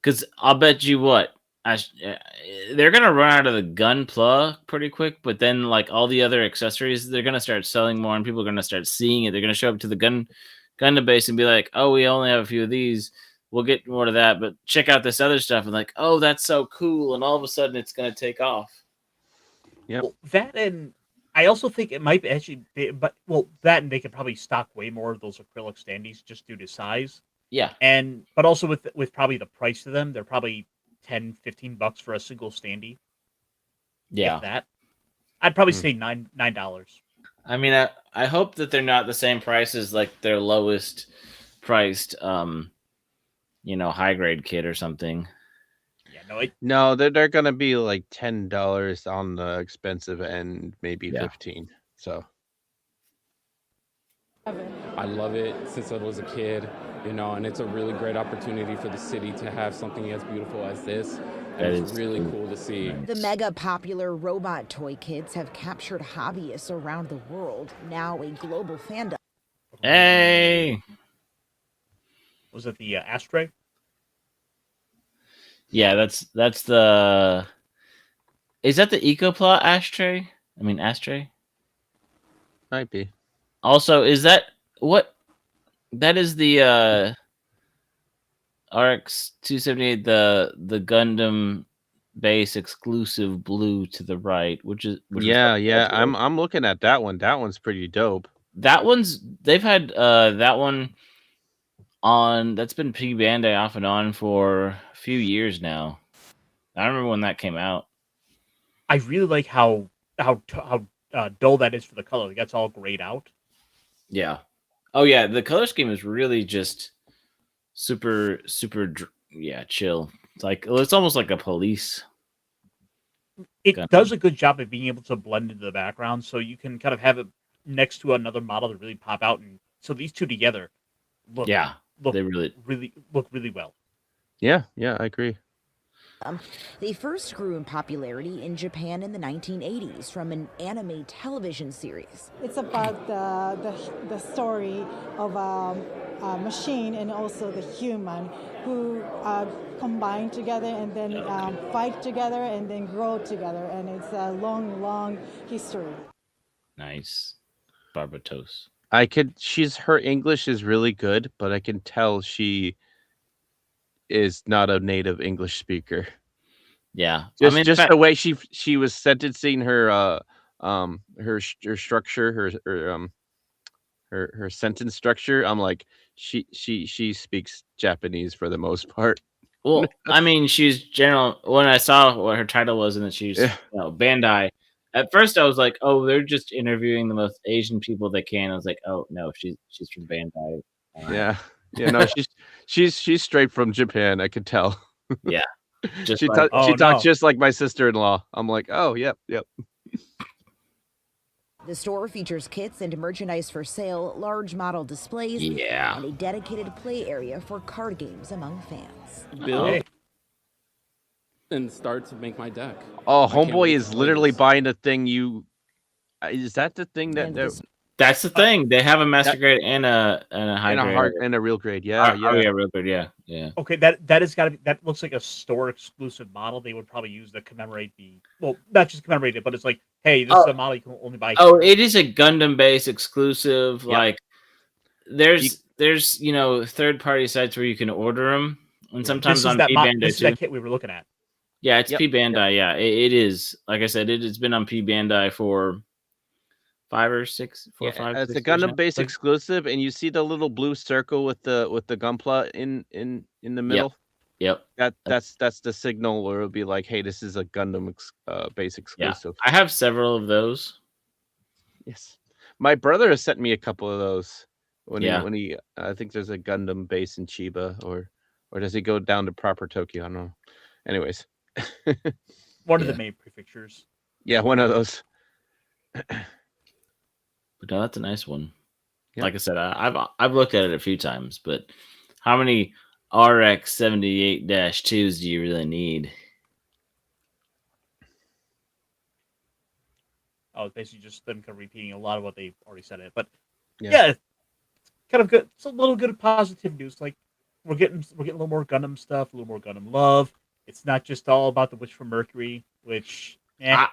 Because I'll bet you what they're gonna run out of the gun plug pretty quick, but then like all the other accessories, they're gonna start selling more, and people are gonna start seeing it. They're gonna show up to the Gundam base and be like, "Oh, we only have a few of these. We'll get more of that, but check out this other stuff." And like, "Oh, that's so cool!" And all of a sudden, it's gonna take off.
Yep.
Well, that and I also think it might actually be, but that and they could probably stock way more of those acrylic standees just due to size.
Yeah,
But also with probably the price of them, they're probably $10-15 for a single standee.
yeah.
If that, I'd probably say $9.
I mean, I hope that they're not the same price as like their lowest priced, high grade kit or something.
Yeah,
No, they're gonna be like $10 on the expensive end, maybe
Yeah.
15. So
I love it since I was a kid, and it's a really great opportunity for the city to have something as beautiful as this. And
That
it's
is
really
cool.
cool to see.
The mega popular robot toy kits have captured hobbyists around the world, now a global fandom.
Hey,
was it the ashtray?
yeah, that's the. Is that the EcoPlot ashtray? I mean, ashtray.
might be.
Also, is that what? That is the RX 278, the Gundam base exclusive blue to the right, which is
Yeah. I'm looking at that one. That one's pretty dope.
They've had that one on, that's been P Bandai off and on for a few years now. I remember when that came out.
I really like how dull that is for the color. Like, that's all grayed out.
Yeah. Oh yeah, the color scheme is really just super chill. It's almost like a police.
It
Gundam.
does a good job of being able to blend into the background, so you can kind of have it next to another model to really pop out, and so these two together look
they really
look really well.
Yeah, I agree.
They first grew in popularity in Japan in the 1980s from an anime television series.
It's about the story of a machine and also the human who combine together and then fight together and then grow together. And it's a long history.
nice. Barbatos.
Her English is really good, but I can tell she is not a native English speaker.
Yeah.
Just the way she was sentencing her structure, her sentence structure. I'm like, she speaks Japanese for the most part.
Well, I mean, she's general. When I saw what her title was and that she's Bandai, at first I was like, oh, they're just interviewing the most Asian people they can. I was like, oh no, she's from Bandai.
Yeah. No, she's straight from Japan. I could tell.
Yeah.
She talks just like my sister-in-law. I'm like, oh, yep.
The store features kits and merchandise for sale, large model displays, and a dedicated play area for card games among fans.
Build and start to make my deck.
Oh, homeboy is literally buying the thing is that the thing that
that's the thing. They have a master grade and a high grade
and a real grade. Yeah.
Real grade. Yeah.
Okay, that has got to be. That looks like a store exclusive model. They would probably use to commemorate not just commemorate it, but it's like, hey, this is a model you can only buy.
Oh, it is a Gundam base exclusive. Yep. Like, there's third party sites where you can order them, and sometimes on P Bandai
this
too.
Is that kit we were looking at.
Yeah, it's P Bandai. Yeah, it is. Like I said, it's been on P Bandai for 5 or 6, 4 or 5.
It's a Gundam base exclusive, and you see the little blue circle with the gunpla in the middle.
Yep.
That's the signal where it'll be like, hey, this is a Gundam base exclusive.
Yeah. I have several of those.
Yes, my brother has sent me a couple of those. When he I think there's a Gundam base in Chiba, or does he go down to proper Tokyo? I don't know. Anyways,
one of the main prefectures.
Yeah, one of those.
But no, that's a nice one. Yep. Like I said, I've looked at it a few times, but how many RX 78-2s do you really need?
Oh, it's basically just them kind of repeating a lot of what they already said it. But yeah, it's kind of good. It's a little good positive news. Like we're getting a little more Gundam stuff, a little more Gundam love. It's not just all about the Witch from Mercury, which
I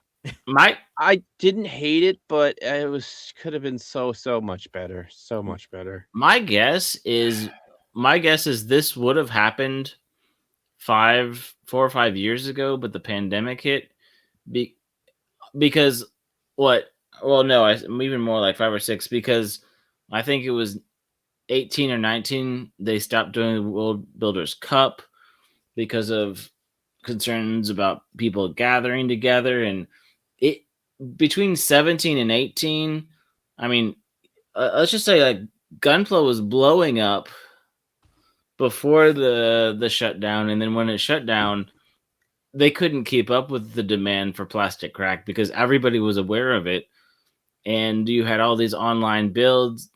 didn't hate it, but it could have been so much better. So much better.
My guess is this would have happened 4 or 5 years ago, but the pandemic hit. Because what? Well, no, even more like 5 or 6. Because I think it was 18 or 19. They stopped doing the World Builders Cup because of concerns about people gathering together, and it between 17 and 18. I mean, let's just say like Gunpla was blowing up before the shutdown, and then when it shut down, they couldn't keep up with the demand for plastic crack because everybody was aware of it, and you had all these online builds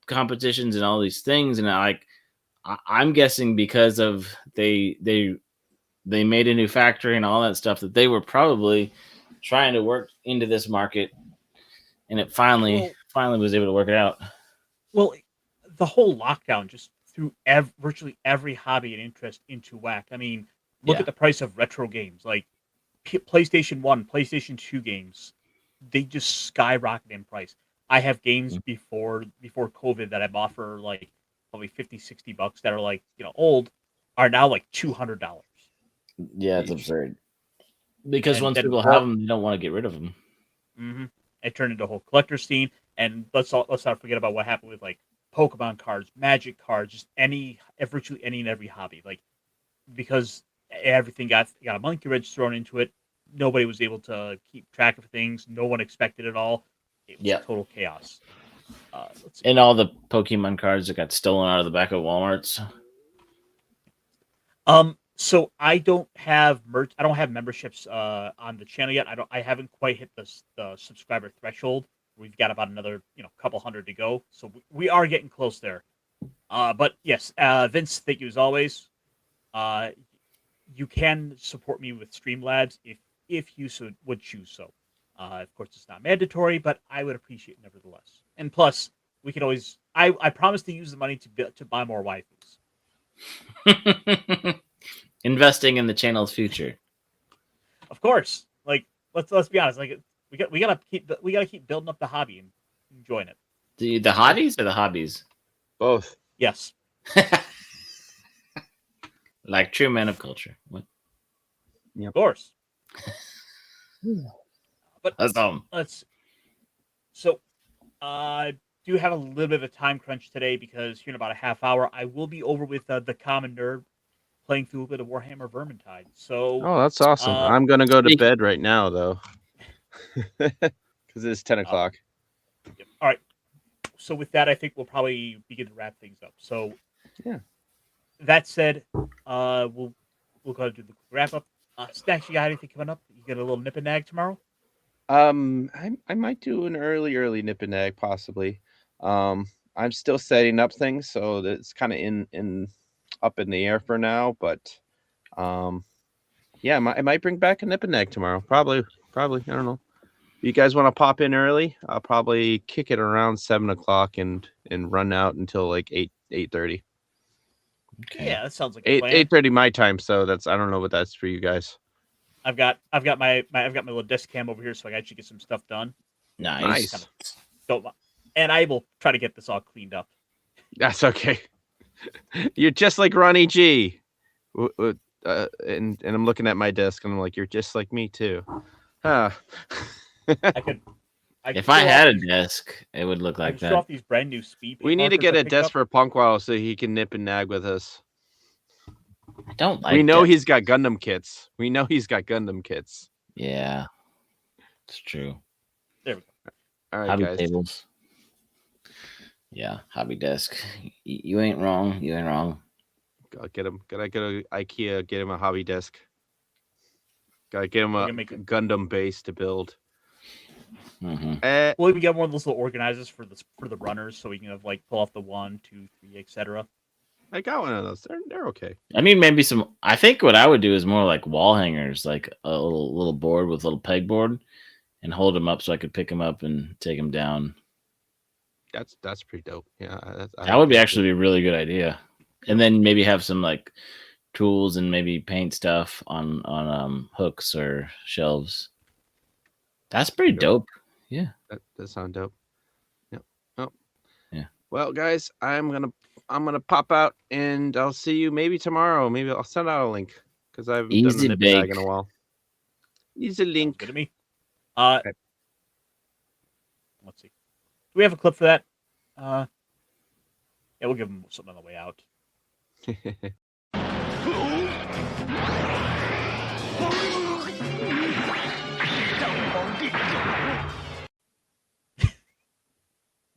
competitions and all these things, and I'm guessing because of they made a new factory and all that stuff that they were probably trying to work into this market, and it finally was able to work it out.
Well, the whole lockdown just threw virtually every hobby and interest into whack. I mean, look at the price of retro games like PlayStation 1, PlayStation 2 games. They just skyrocketed in price. I have games before COVID that I bought for like probably $50-$60 that are like, old, are now like $200.
Yeah, it's absurd. Because once people have them, they don't want to get rid of them.
Mm-hmm. It turned into a whole collector scene, and let's not forget about what happened with like Pokemon cards, Magic cards, just virtually any and every hobby. Like, because everything got a monkey wrench thrown into it, nobody was able to keep track of things. No one expected it all. It was total chaos.
And all the Pokemon cards that got stolen out of the back of Walmart's.
So I don't have I don't have memberships on the channel yet. I haven't quite hit the subscriber threshold. We've got about another couple hundred to go, so we are getting close there. But yes, Vince, thank you as always. You can support me with Streamlabs if you would choose so. Of course, it's not mandatory, but I would appreciate it nevertheless. And plus, we can always. I promise to use the money to buy more waifus.
Investing in the channel's future.
Of course, like let's be honest. Like we gotta keep building up the hobby and enjoying it.
The hotties or the hobbies?
Both.
Yes.
Like true men of culture. What?
Of course. But let's. So, I do have a little bit of a time crunch today because here in about a half hour I will be over with the Common Nerd playing through a bit of Warhammer Vermintide. So,
that's awesome. I'm gonna go to bed right now though, because it's 10 o'clock.
All right. So with that, I think we'll probably begin to wrap things up. So, that said, we'll go ahead and do the wrap up. Snacks, you got anything coming up? You got a little nip and nag tomorrow?
I might do an early nip and nag possibly. I'm still setting up things, so it's kind of up in the air for now. But I might bring back a nip and nag tomorrow. Probably. I don't know. If you guys want to pop in early, I'll probably kick it around 7 o'clock and run out until like 8:30.
Okay. Yeah, that sounds like a plan.
8:30 my time. So I don't know what that's for you guys.
I've got my little desk cam over here, so I got you get some stuff done.
Nice.
And I will try to get this all cleaned up.
That's okay. You're just like Ronnie G. And I'm looking at my desk and I'm like, you're just like me too.
If I had a desk, it would look like that.
Show off these brand new speed.
We need to get a desk for Punkwaddle so he can nip and nag with us.
I don't like.
We know he's got Gundam kits.
Yeah, it's true.
There we go.
All right,
hobby
guys.
Tables. Yeah, hobby desk. You ain't wrong.
Gotta get him. Gotta go to IKEA. Get him a hobby desk. Gotta get him a Gundam base to build.
Mm-hmm.
We'll even get one of those little organizers for the runners, so we can have like pull off the 1, 2, 3, etc.
I got one of those. They're okay.
I mean, maybe some. I think what I would do is more like wall hangers, like a little board with a little pegboard, and hold them up so I could pick them up and take them down.
That's pretty dope. Yeah,
that would be actually a really good idea. And then maybe have some like tools and maybe paint stuff on hooks or shelves. That's pretty dope. Yeah,
That does sound dope. Yeah. Oh.
Yeah.
Well, guys, I'm gonna pop out, and I'll see you maybe tomorrow. Maybe I'll send out a link because I haven't done
Easy
a nip and bag in
bake.
a while. Easy link.
Good to me.
Okay.
Let's see. Do we have a clip for that? Yeah, we'll give them something on the way out.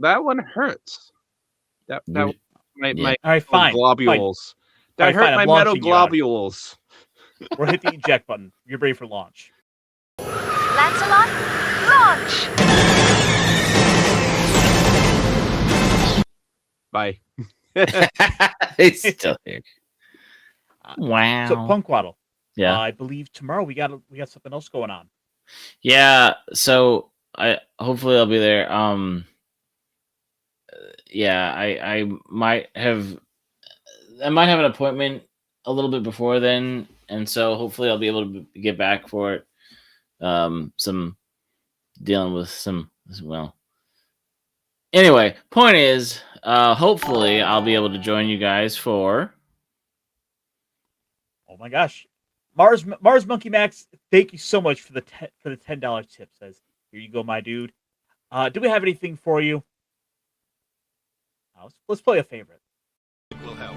That one hurts. That my
Yeah.
All right, fine.
globules.
Fine.
That
All right,
hurt
fine,
my
I'm
metal
launching you out.
globules.
We'll hit the eject button. You're ready for launch.
Lancelot, launch!
Bye.
It's still here. Wow.
So Punkwaddle.
Yeah.
I believe tomorrow we got something else going on.
Yeah, so hopefully I'll be there. Yeah, I might have an appointment a little bit before then, and so hopefully I'll be able to get back for it. Some dealing with some well. Anyway, point is, hopefully I'll be able to join you guys for.
Oh my gosh, Mars Monkey Max, thank you so much for the $10 tip. Says, here you go, my dude. Do we have anything for you? Let's play a favorite.
It will help.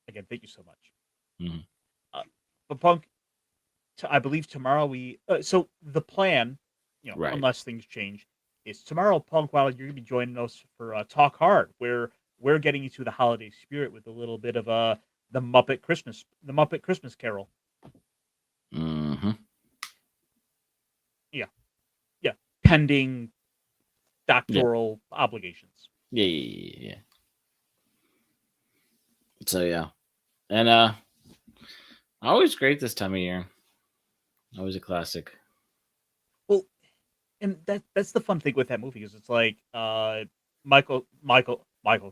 Again, thank you so much.
Mhm.
But Punk, I believe tomorrow so the plan,
Right.
unless things change, is tomorrow, Punk, while you're gonna be joining us for Talk Hard, where we're getting into the holiday spirit with a little bit of the Muppet Christmas Carol.
Mm-hmm.
Yeah, pending doctoral obligations.
Yeah. So yeah, and always great this time of year. Always a classic.
Well, and that's the fun thing with that movie is it's like Michael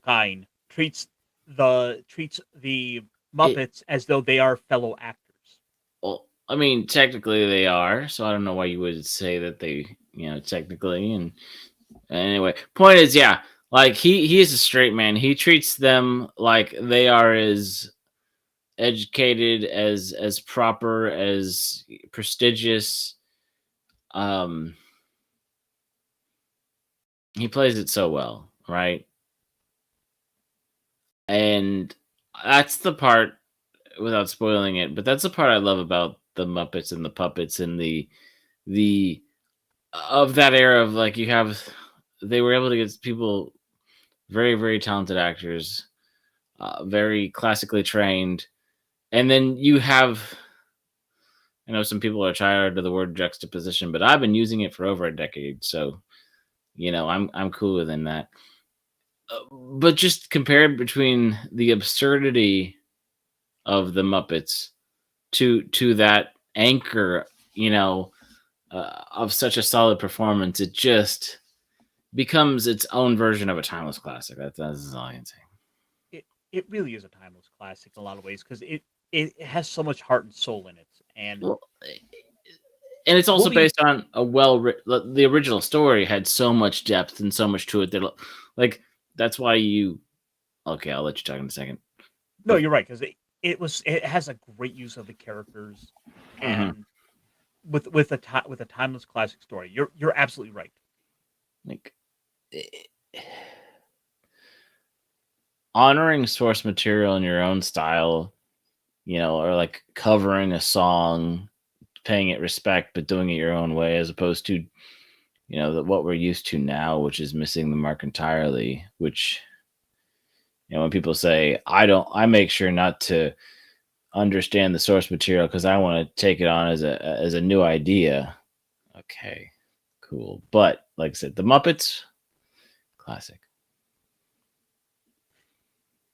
Caine treats the Muppets as though they are fellow actors.
Well, I mean, technically they are, so I don't know why you would say that they, technically. And anyway, point is, yeah, like he is a straight man. He treats them like they are as educated, as proper, as prestigious. He plays it so well, right? And that's the part, without spoiling it, but that's the part I love about the Muppets and the puppets and the of that era of like they were able to get people, very, very talented actors, very classically trained. And then you have, I know some people are tired of the word juxtaposition, but I've been using it for over a decade. So, I'm cooler than that. But just compare between the absurdity of the Muppets to that anchor, of such a solid performance, it just becomes its own version of a timeless classic. That's all I can say.
It really is a timeless classic in a lot of ways because it has so much heart and soul in it, and
it's also based on the original story had so much depth and so much to it that, like, that's why okay, I'll let you talk in a second.
No, you're right, because it has a great use of the characters, and with a timeless classic story. You're absolutely right.
Like, honoring source material in your own style, or like covering a song, paying it respect, but doing it your own way, as opposed to, what we're used to now, which is missing the mark entirely. Which, when people say, I make sure not to understand the source material because I want to take it on as a new idea. Okay, cool. But like I said, the Muppets, classic.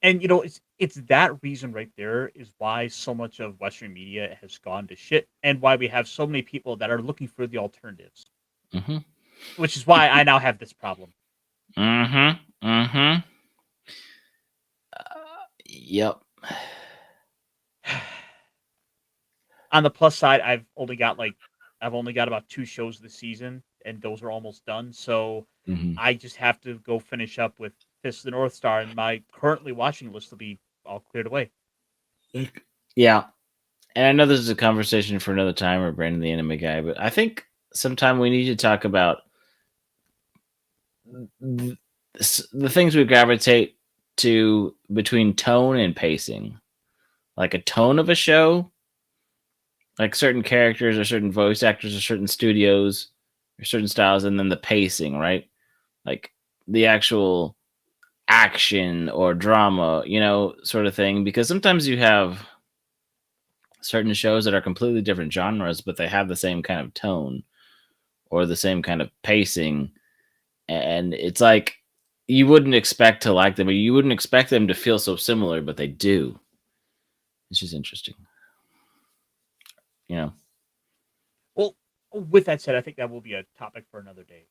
And it's that reason right there is why so much of Western media has gone to shit, and why we have so many people that are looking for the alternatives.
Mm-hmm.
Which is why I now have this problem.
Mm-hmm. Mm-hmm. Yep.
On the plus side, I've only got about 2 shows this season, and those are almost done. So
Mm-hmm.
I just have to go finish up with Fist of the North Star, and my currently watching list will be all cleared away.
Yeah. And I know this is a conversation for another time, or Brandon the Anime Guy, but I think sometime we need to talk about the things we gravitate to between tone and pacing. Like a tone of a show, like certain characters or certain voice actors or certain studios or certain styles, and then the pacing, right? Like the actual action or drama, sort of thing. Because sometimes you have certain shows that are completely different genres, but they have the same kind of tone or the same kind of pacing. And it's like you wouldn't expect to like them, or you wouldn't expect them to feel so similar, but they do. It's just interesting.
Well, with that said, I think that will be a topic for another day.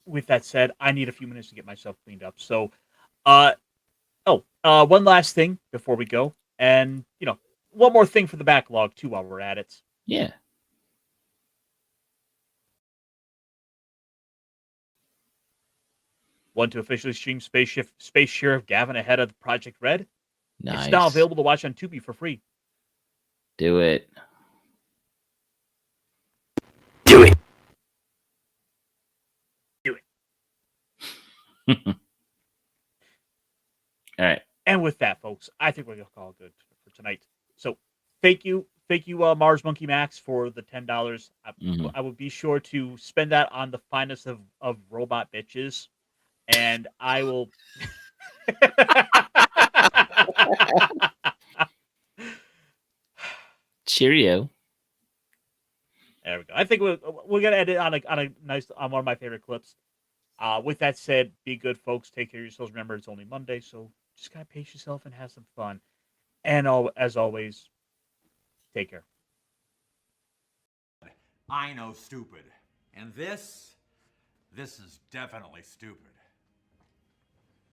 With that said, I need a few minutes to get myself cleaned up. So, one last thing before we go, and one more thing for the backlog too while we're at it.
Yeah.
Want to officially stream Space Sheriff Gavin ahead of Project Red?
Nice.
It's now available to watch on Tubi for free.
Do it.
Do it. Do it.
All right.
And with that, folks, I think we're gonna call it good for tonight. So thank you, Mars Monkey Max, for the $10. I will be sure to spend that on the finest of robot bitches, and I will.
Cheerio.
There we go. I think we're gonna end it on a nice on one of my favorite clips. With that said, be good, folks. Take care of yourselves. Remember, it's only Monday, so just gotta pace yourself and have some fun. And as always, take care.
I know stupid. And this is definitely stupid.